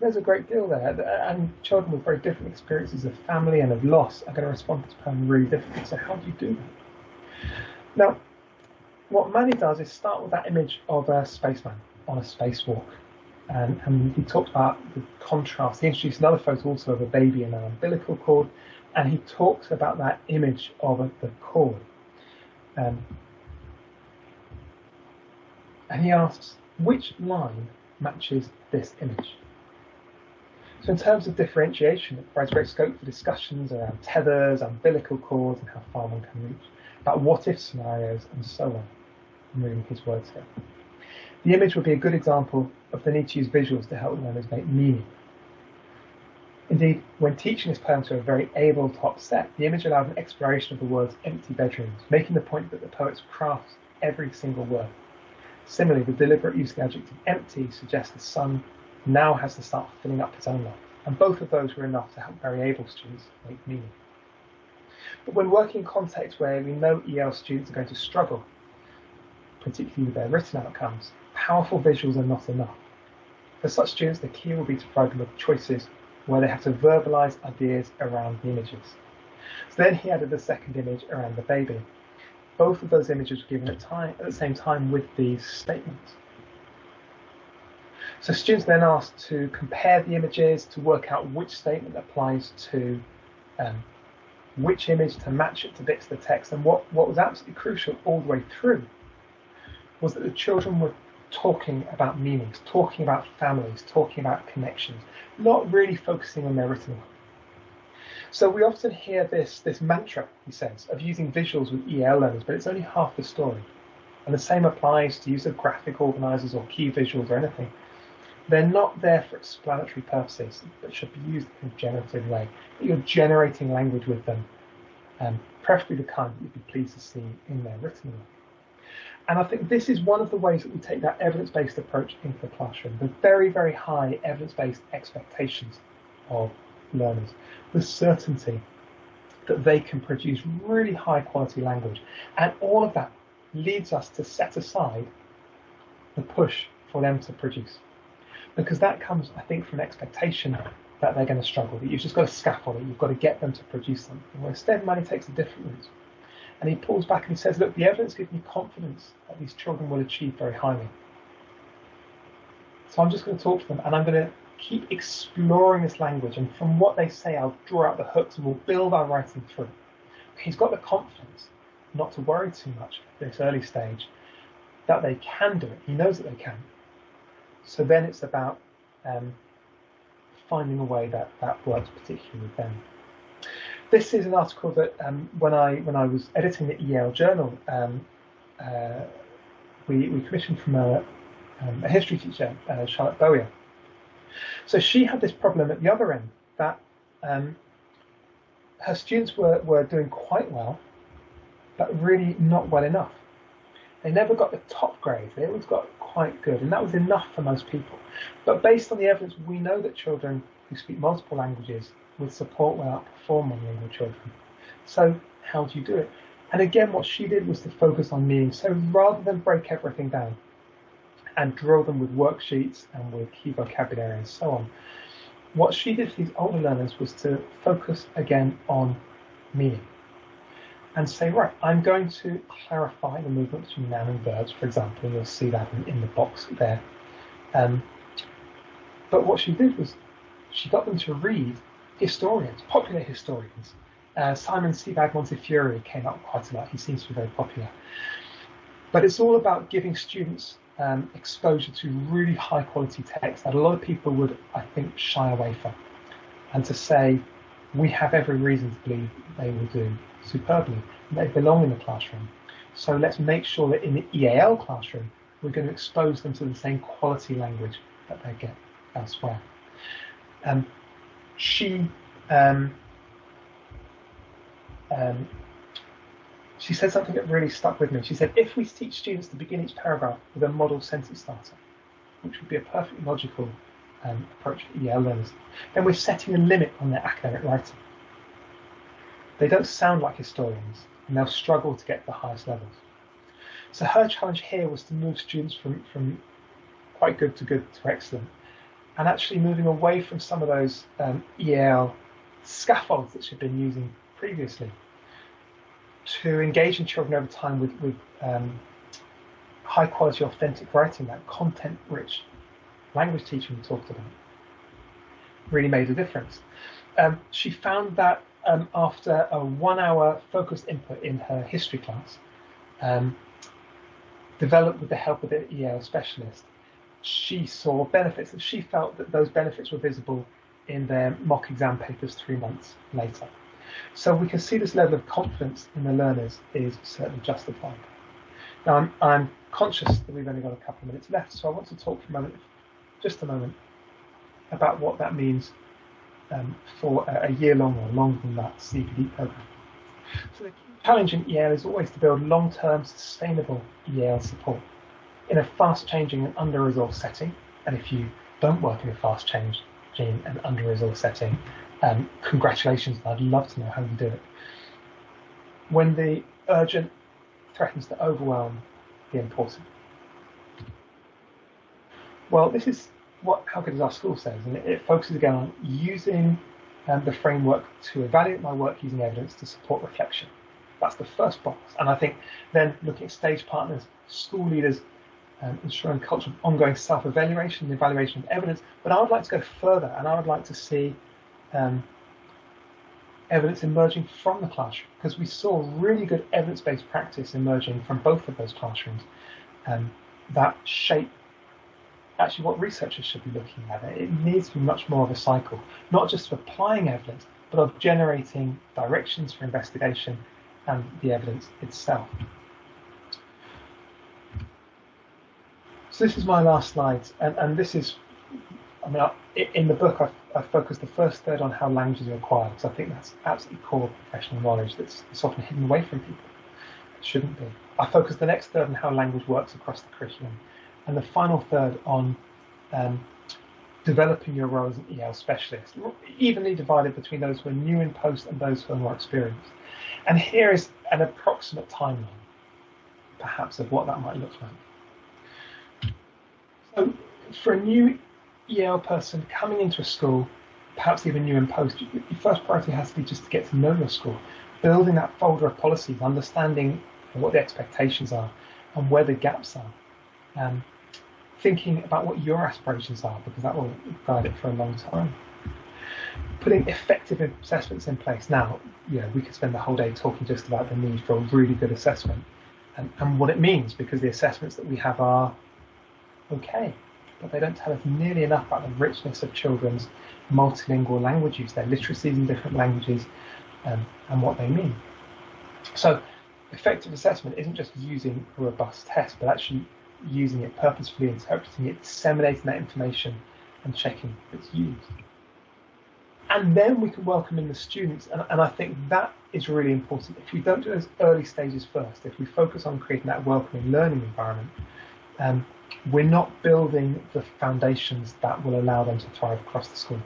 There's a great deal there, and children with very different experiences of family and of loss are going to respond to this poem really differently. So how do you do that? Now, what Manny does is start with that image of a spaceman on a spacewalk, and he talks about the contrast. He introduced another photo also of a baby in an umbilical cord, and he talks about that image of the cord. And he asks, which line matches this image? So in terms of differentiation, it provides great scope for discussions around tethers, umbilical cords, and how far one can reach, about what-if scenarios, and so on. I'm reading his words here. The image would be a good example of the need to use visuals to help learners make meaning. Indeed, when teaching this poem to a very able top set, the image allowed an exploration of the words empty bedrooms, making the point that the poets crafts every single word. Similarly, the deliberate use of the adjective empty suggests the son now has to start filling up his own life, and both of those were enough to help very able students make meaning. But when working in contexts where we know EAL students are going to struggle, particularly with their written outcomes, powerful visuals are not enough. For such students, the key will be to provide them with choices where they have to verbalise ideas around the images. So then he added the second image around the baby. Both of those images were given at the same time with these statements. So students then asked to compare the images to work out which statement applies to which image, to match it to bits of the text. And what was absolutely crucial all the way through was that the children were talking about meanings, talking about families, talking about connections, not really focusing on their written work. So we often hear this mantra, he says, of using visuals with EAL learners, but it's only half the story. And the same applies to use of graphic organisers or key visuals or anything. They're not there for explanatory purposes, but should be used in a generative way. You're generating language with them, preferably the kind that you'd be pleased to see in their written work. And I think this is one of the ways that we take that evidence-based approach into the classroom, the very, very high evidence-based expectations of learners, the certainty that they can produce really high quality language. And all of that leads us to set aside the push for them to produce. Because that comes, I think, from an expectation that they're going to struggle, that you've just got to scaffold it, you've got to get them to produce something. Where instead, Manny takes a different route. And he pulls back and he says, look, the evidence gives me confidence that these children will achieve very highly. So I'm just going to talk to them and I'm going to keep exploring this language. And from what they say, I'll draw out the hooks and we'll build our writing through. He's got the confidence not to worry too much at this early stage, that they can do it. He knows that they can. So then it's about finding a way that works particularly with them. This is an article that when I was editing the EAL journal, we commissioned from a history teacher, Charlotte Bowyer. So she had this problem at the other end, that her students were doing quite well, but really not well enough. They never got the top grade, they always got quite good, and that was enough for most people. But based on the evidence, we know that children who speak multiple languages with support will outperform monolingual children. So how do you do it? And again, what she did was to focus on meaning. So rather than break everything down and drill them with worksheets and with key vocabulary and so on, what she did for these older learners was to focus again on meaning. And say, right, I'm going to clarify the movement between noun and verbs, for example, and you'll see that in the box there. But what she did was she got them to read historians, popular historians. Simon Sebag Montefiore came up quite a lot. He seems to be very popular. But it's all about giving students exposure to really high quality text that a lot of people would, I think, shy away from. And to say, we have every reason to believe they will do superbly. They belong in the classroom. So let's make sure that in the EAL classroom, we're going to expose them to the same quality language that they get elsewhere. She said something that really stuck with me. She said, if we teach students to begin each paragraph with a model sentence starter, which would be a perfectly logical approach for EAL learners, then we're setting a limit on their academic writing. They don't sound like historians, and they'll struggle to get to the highest levels. So her challenge here was to move students from quite good to excellent, and actually moving away from some of those EAL scaffolds that she'd been using previously, to engage in children over time with high quality, authentic writing, that content-rich language teaching we talked about. Really made a difference. She found that after a 1 hour focused input in her history class, developed with the help of the EAL specialist, she saw benefits, and she felt that those benefits were visible in their mock exam papers 3 months later. So we can see this level of confidence in the learners is certainly justified. Now I'm conscious that we've only got a couple of minutes left, so I want to talk for just a moment, about what that means for a year long or longer than that CPD program. So the key challenge in EAL is always to build long-term sustainable EAL support in a fast-changing and under-resourced setting. And if you don't work in a fast-changing and under-resourced setting, congratulations, I'd love to know how you do it. When the urgent threatens to overwhelm the important. Well, this is what How Good Is Our School says, and it focuses again on using the framework to evaluate my work using evidence to support reflection. That's the first box. And I think then looking at stage partners, school leaders, ensuring a culture of ongoing self-evaluation and evaluation of evidence. But I would like to go further, and I would like to see evidence emerging from the classroom, because we saw really good evidence-based practice emerging from both of those classrooms that shape actually what researchers should be looking at. It needs to be much more of a cycle, not just of applying evidence, but of generating directions for investigation and the evidence itself. So this is my last slide, and this is, in the book I've focused the first third on how languages are acquired, because I think that's absolutely core professional knowledge that's often hidden away from people. It shouldn't be. I focused the next third on how language works across the curriculum, and the final third on developing your role as an EAL specialist, evenly divided between those who are new in post and those who are more experienced. And here is an approximate timeline, perhaps, of what that might look like. So for a new EAL person coming into a school, perhaps even new in post, your first priority has to be just to get to know your school, building that folder of policies, understanding what the expectations are and where the gaps are, thinking about what your aspirations are, because that will guide it for a long time. Putting effective assessments in place. Now, we could spend the whole day talking just about the need for a really good assessment and what it means, because the assessments that we have are okay, but they don't tell us nearly enough about the richness of children's multilingual language use, their literacies in different languages, and what they mean. So effective assessment isn't just using a robust test, but actually using it purposefully, interpreting it, disseminating that information, and checking its use. And then we can welcome in the students, and I think that is really important. If we don't do those early stages first, if we focus on creating that welcoming learning environment, we're not building the foundations that will allow them to thrive across the school.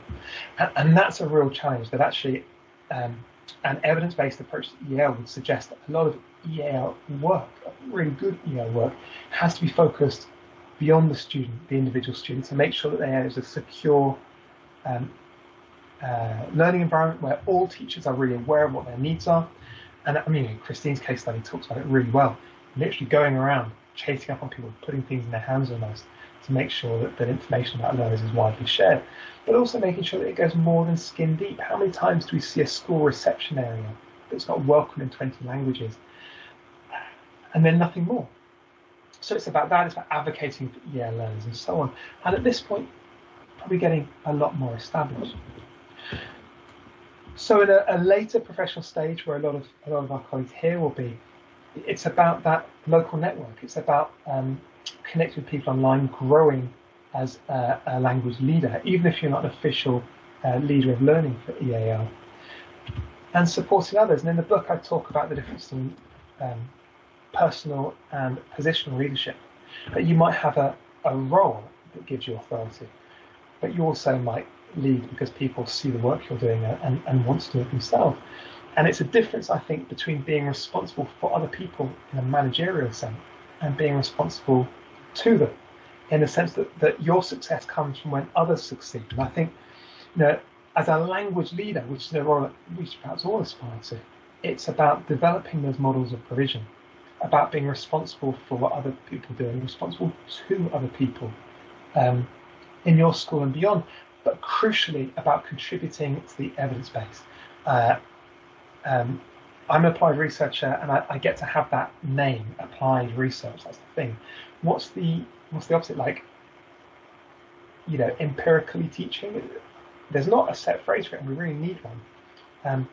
And that's a real challenge, that actually an evidence-based approach to EAL would suggest that a lot of EAL work, really good EAL work, has to be focused beyond the student, the individual student, to make sure that there is a secure learning environment where all teachers are really aware of what their needs are. And Christine's case study talks about it really well, literally going around, chasing up on people, putting things in their hands almost, to make sure that information about learners is widely shared, but also making sure that it goes more than skin deep. How many times do we see a school reception area that's not welcome in 20 languages, and then nothing more? So it's about that, it's about advocating for EAL learners and so on. And at this point, probably getting a lot more established. So in a later professional stage, where a lot of our colleagues here will be, it's about that local network. It's about connecting with people online, growing as a language leader, even if you're not an official leader of learning for EAL, and supporting others. And in the book, I talk about the difference in personal and positional leadership. That you might have a role that gives you authority, but you also might lead because people see the work you're doing and want to do it themselves. And it's a difference, I think, between being responsible for other people in a managerial sense and being responsible to them, in the sense that your success comes from when others succeed. And I think, as a language leader, which is a role that we should perhaps all aspire to, it's about developing those models of provision, about being responsible for what other people do and responsible to other people in your school and beyond, but crucially about contributing to the evidence base. I'm an applied researcher, and I get to have that name, applied research. That's the thing. What's the opposite like? You know, empirically teaching. There's not a set phrase for it, and we really need one,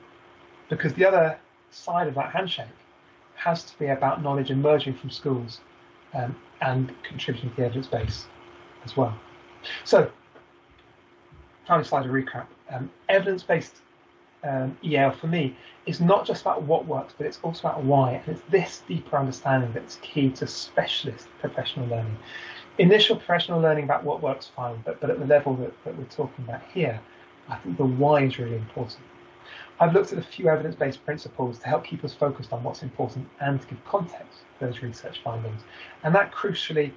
because the other side of that handshake has to be about knowledge emerging from schools and contributing to the evidence base as well. So, final slide of recap. Evidence-based EAL for me is not just about what works, but it's also about why, and it's this deeper understanding that's key to specialist professional learning. Initial professional learning about what works, fine, but at the level that we're talking about here, I think the why is really important. I've looked at a few evidence-based principles to help keep us focused on what's important and to give context to those research findings. And that crucially,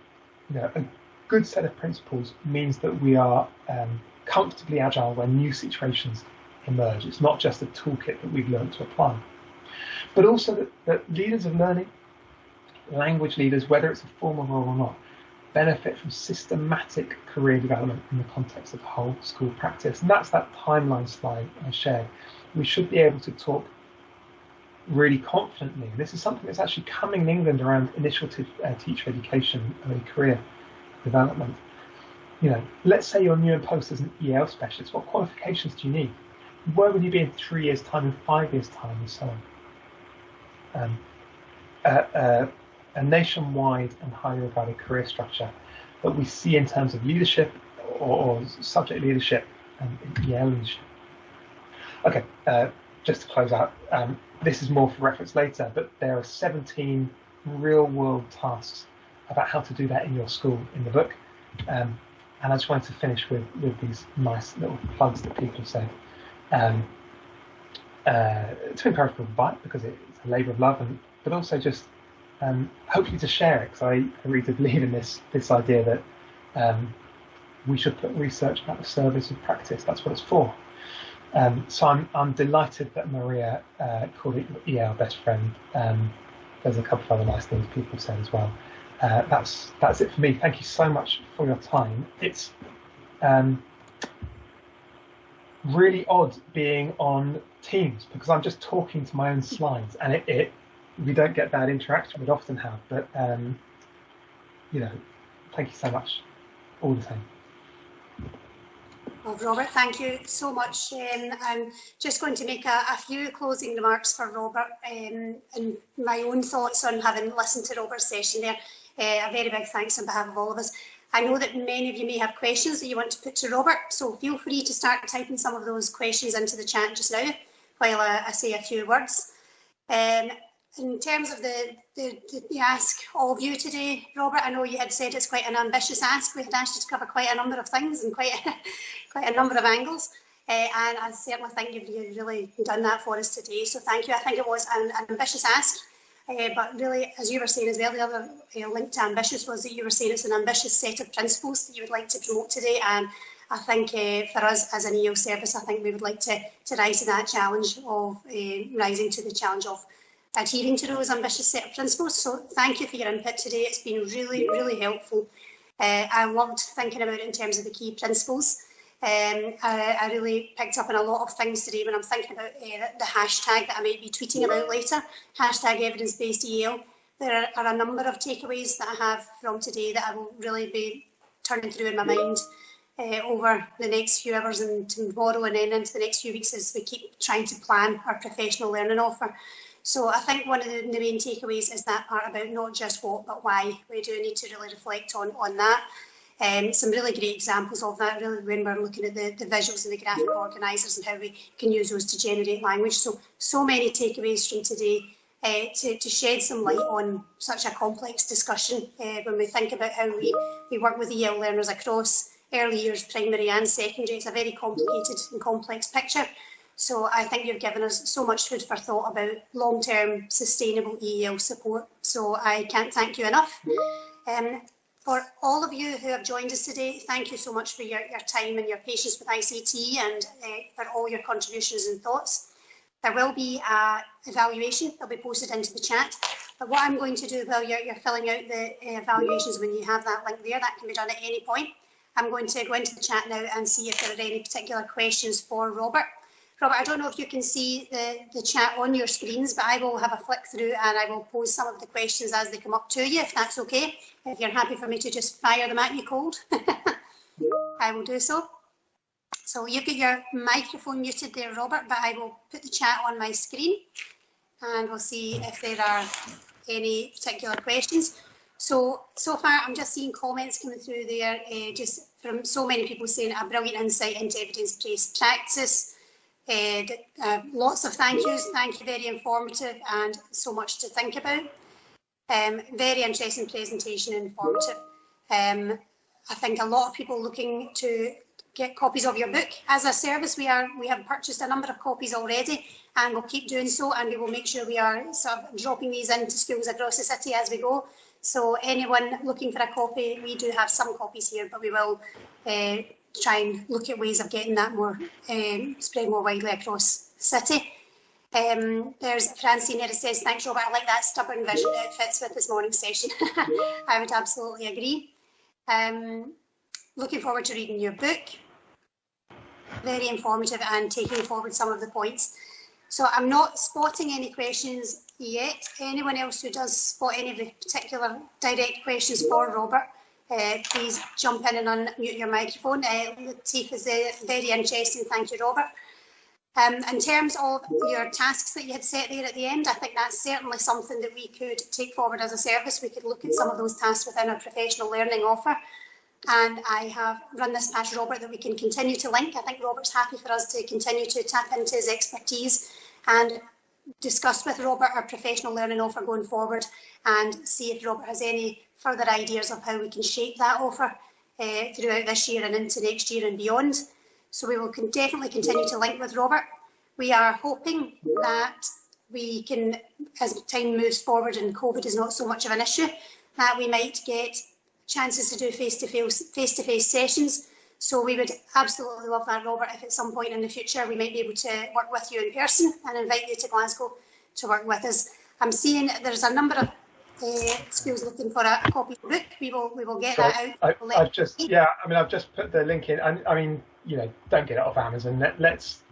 you know, a good set of principles means that we are comfortably agile when new situations emerge. It's not just a toolkit that we've learned to apply, but also that leaders of learning, language leaders, whether it's a formal role or not, benefit from systematic career development in the context of whole school practice. And that's that timeline slide I shared. We should be able to talk really confidently. This is something that's actually coming in England around initiative teacher education, early career development. You know, let's say you're new in post as an EAL specialist. What qualifications do you need? Where will you be in 3 years' time, in 5 years' time, and so on? A nationwide and highly regarded career structure that we see in terms of leadership or subject leadership and EAL leadership. Okay, just to close out, this is more for reference later, but there are 17 real-world tasks about how to do that in your school in the book. And I just wanted to finish with these nice little plugs that people have said. To encourage people to buy it because it's a labour of love, but also just hopefully to share it, because I really do believe in this idea that we should put research at the service of practice. That's what it's for. So I'm delighted that Maria called it your EAL best friend. There's a couple of other nice things people said as well. That's it for me. Thank you so much for your time. It's really odd being on Teams because I'm just talking to my own slides, and we don't get that interaction we'd often have. But you know, thank you so much all the same. Well, Robert, thank you so much. I'm just going to make a few closing remarks for Robert and my own thoughts on having listened to Robert's session there. A very big thanks on behalf of all of us. I know that many of you may have questions that you want to put to Robert, so feel free to start typing some of those questions into the chat just now while I say a few words. In terms of the ask of you today, Robert, I know you had said it's quite an ambitious ask. We had asked you to cover quite a number of things and quite a number of angles. And I certainly think you've really done that for us today. So thank you. I think it was an ambitious ask. But really, as you were saying as well, the other link to ambitious was that you were saying it's an ambitious set of principles that you would like to promote today. And I think for us as an EAL service, I think we would like to rise to that challenge of rising to the challenge of adhering to those ambitious set of principles. So thank you for your input today. It's been really, really helpful. I loved thinking about it in terms of the key principles. I really picked up on a lot of things today when I'm thinking about the hashtag that I might be tweeting about later, hashtag evidence-based EAL. There are a number of takeaways that I have from today that I will really be turning through in my mind over the next few hours and tomorrow and then into the next few weeks as we keep trying to plan our professional learning offer. So I think one of the main takeaways is that part about not just what, but why. We do need to really reflect on that. Some really great examples of that, really, when we're looking at the visuals and the graphic organisers and how we can use those to generate language. So many takeaways from today to shed some light on such a complex discussion when we think about how we work with EAL learners across early years, primary and secondary. It's a very complicated and complex picture. So I think you've given us so much food for thought about long-term sustainable EAL support. So I can't thank you enough. For all of you who have joined us today, thank you so much for your time and your patience with ICT and for all your contributions and thoughts. There will be an evaluation that'll be posted into the chat. But what I'm going to do while you're filling out the evaluations, when you have that link there, that can be done at any point. I'm going to go into the chat now and see if there are any particular questions for Robert. Robert, I don't know if you can see the chat on your screens, but I will have a flick through and I will pose some of the questions as they come up to you, if that's okay. If you're happy for me to just fire them at you cold, I will do so. So you've got your microphone muted there, Robert, but I will put the chat on my screen and we'll see if there are any particular questions. So far I'm just seeing comments coming through there, just from so many people saying a brilliant insight into evidence-based practice. Lots of thank yous, thank you, very informative and so much to think about. Very interesting presentation, informative. I think a lot of people looking to get copies of your book. As a service, we have purchased a number of copies already and we'll keep doing so, and we will make sure we are sort of dropping these into schools across the city as we go. So anyone looking for a copy, we do have some copies here, but we will try and look at ways of getting that more spread more widely across the city. There's Francine here that says, thanks Robert, I like that stubborn vision, it fits with this morning's session. I would absolutely agree. Looking forward to reading your book. Very informative and taking forward some of the points. So I'm not spotting any questions yet. Anyone else who does spot any of the particular direct questions for Robert, please jump in and unmute your microphone. Latif is very interesting. Thank you, Robert. In terms of your tasks that you had set there at the end, I think that's certainly something that we could take forward as a service. We could look at some of those tasks within our professional learning offer. And I have run this past Robert that we can continue to link. I think Robert's happy for us to continue to tap into his expertise and discuss with Robert our professional learning offer going forward and see if Robert has any further ideas of how we can shape that offer throughout this year and into next year and beyond. So we will definitely continue to link with Robert. We are hoping that we can, as time moves forward and COVID is not so much of an issue, that we might get chances to do face-to-face sessions. So we would absolutely love that, Robert, if at some point in the future we might be able to work with you in person and invite you to Glasgow to work with us. I'm seeing there's a number of schools looking for a copy of the book. We will get that out. I've just put the link in. I mean, you know, don't get it off Amazon. Let's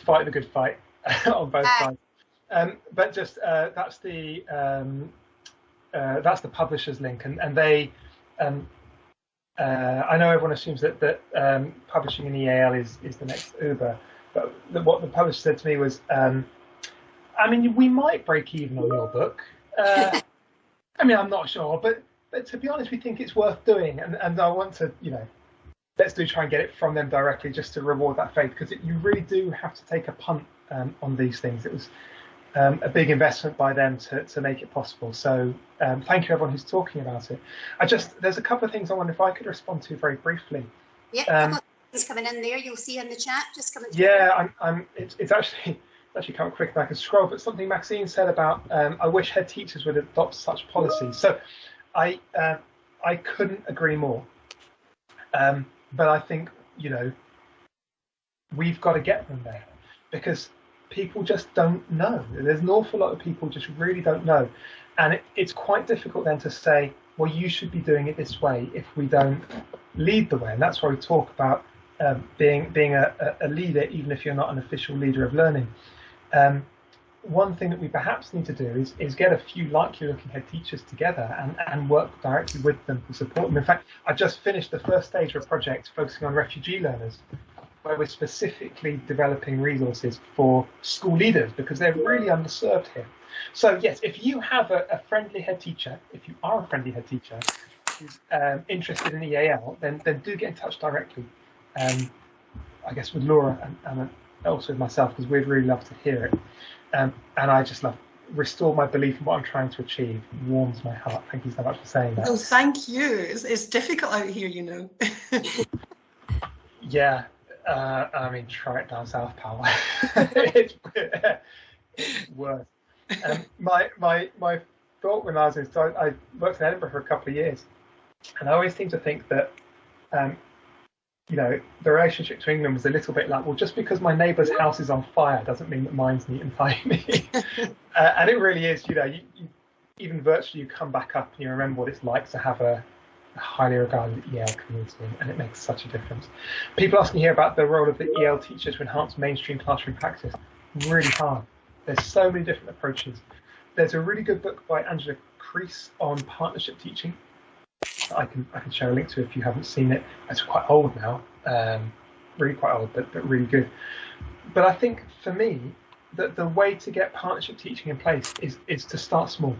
fight the good fight on both sides. But just that's the publisher's link, and they. I know everyone assumes that publishing in EAL is the next Uber, but what the publisher said to me was, I mean, we might break even on your book. I mean, I'm not sure, but to be honest, we think it's worth doing, and I want to, you know, let's try and get it from them directly just to reward that faith, because you really do have to take a punt on these things. It was a big investment by them to make it possible. So thank you everyone who's talking about it. There's a couple of things I wonder if I could respond to very briefly. Yeah, a couple of things coming in there. You'll see in the chat just coming through. Yeah, it's actually come quick back and scroll, but something Maxine said about I wish head teachers would adopt such policies. So I couldn't agree more. But I think, you know, we've got to get them there, because people just don't know. There's an awful lot of people just really don't know. And it's quite difficult then to say, well, you should be doing it this way if we don't lead the way. And that's why we talk about being a leader, even if you're not an official leader of learning. One thing that we perhaps need to do is get a few likely looking head teachers together and work directly with them to support them. In fact, I just finished the first stage of a project focusing on refugee learners, where we're specifically developing resources for school leaders because they're really underserved here. So yes, if you have a friendly head teacher, if you are a friendly head teacher who's interested in EAL, then do get in touch directly. I guess with Laura and also with myself, because we'd really love to hear it. And I just love restore my belief in what I'm trying to achieve. It warms my heart. Thank you so much for saying that. Oh, thank you. It's difficult out here, you know. Yeah. I mean, try it down south, pal. It's worse. My thought when I was I worked in Edinburgh for a couple of years, and I always seem to think that, you know, the relationship to England was a little bit like, well, just because my neighbour's house is on fire doesn't mean that mine's neat and tidy. And it really is, you know, you even virtually you come back up and you remember what it's like to have a highly regarded EAL community, and it makes such a difference. People asking here about the role of the EAL teachers to enhance mainstream classroom practice. Really hard. There's so many different approaches. There's a really good book by Angela Crease on partnership teaching that I can share a link to if you haven't seen it. It's quite old now, really quite old, but really good. But I think for me, that the way to get partnership teaching in place is to start small,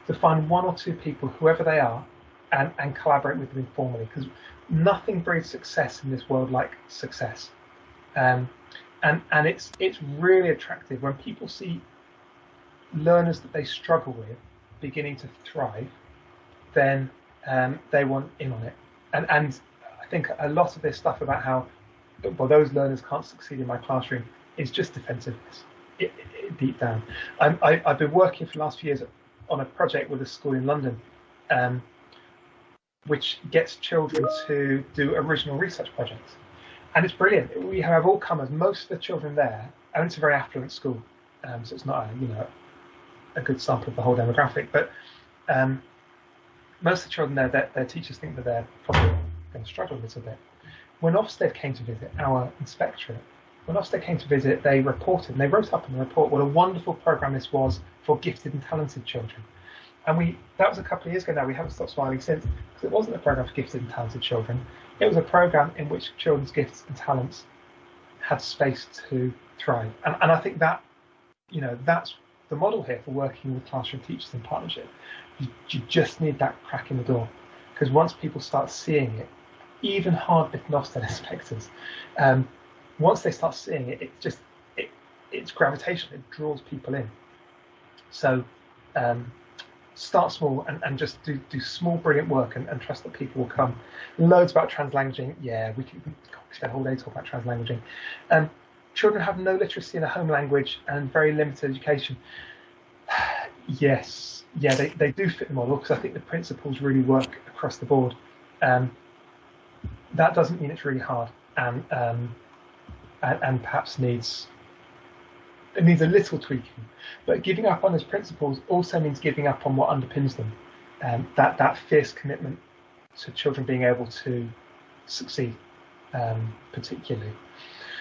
to find one or two people, whoever they are, and collaborate with them informally, because nothing breeds success in this world like success. And it's really attractive when people see learners that they struggle with beginning to thrive, then they want in on it. And I think a lot of this stuff about how, well, those learners can't succeed in my classroom is just defensiveness, deep down. I've been working for the last few years on a project with a school in London, which gets children to do original research projects. And it's brilliant. We have all comers. Most of the children there, and it's a very affluent school, so it's not a good sample of the whole demographic, but most of the children there, their teachers think that they're probably going to struggle a little bit. When Ofsted came to visit, our inspectorate, when Ofsted came to visit, they reported, and they wrote up in the report what a wonderful programme this was for gifted and talented children. And that was a couple of years ago now. We haven't stopped smiling since, because it wasn't a programme for gifted and talented children. It was a programme in which children's gifts and talents had space to thrive. And I think that, that's the model here for working with classroom teachers in partnership. You just need that crack in the door, because once people start seeing it, even hard-bitten Ofsted inspectors, once they start seeing it, it's gravitational. It draws people in. So start small and just do small, brilliant work and trust that people will come. Loads about translanguaging. Yeah, we could spend a whole day talking about translanguaging. Children have no literacy in a home language and very limited education. Yes, yeah, they do fit the model, because I think the principles really work across the board. That doesn't mean it's really hard, and perhaps needs a little tweaking. But giving up on those principles also means giving up on what underpins them, that fierce commitment to children being able to succeed, particularly.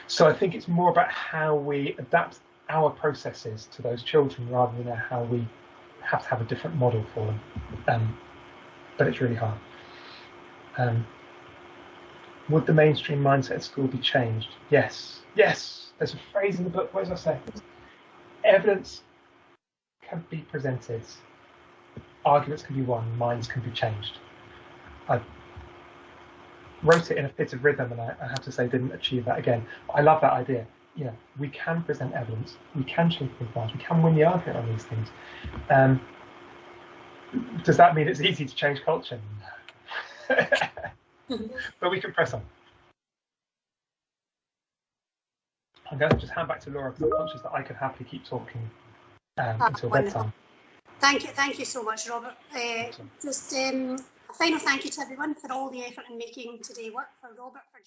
So I think it's more about how we adapt our processes to those children rather than how we have to have a different model for them. But it's really hard. Would the mainstream mindset at school be changed? Yes. Yes. There's a phrase in the book, what does I say? Evidence can be presented, arguments can be won, minds can be changed. I wrote it in a fit of rhythm, and I have to say didn't achieve that again. But I love that idea. We can present evidence, we can change people's minds, we can win the argument on these things. Does that mean it's easy to change culture? But we can press on. I'm going to just hand back to Laura, because I'm conscious that I can happily keep talking until bedtime. Thank you so much, Robert. Just a final thank you to everyone for all the effort in making today work, for Robert, for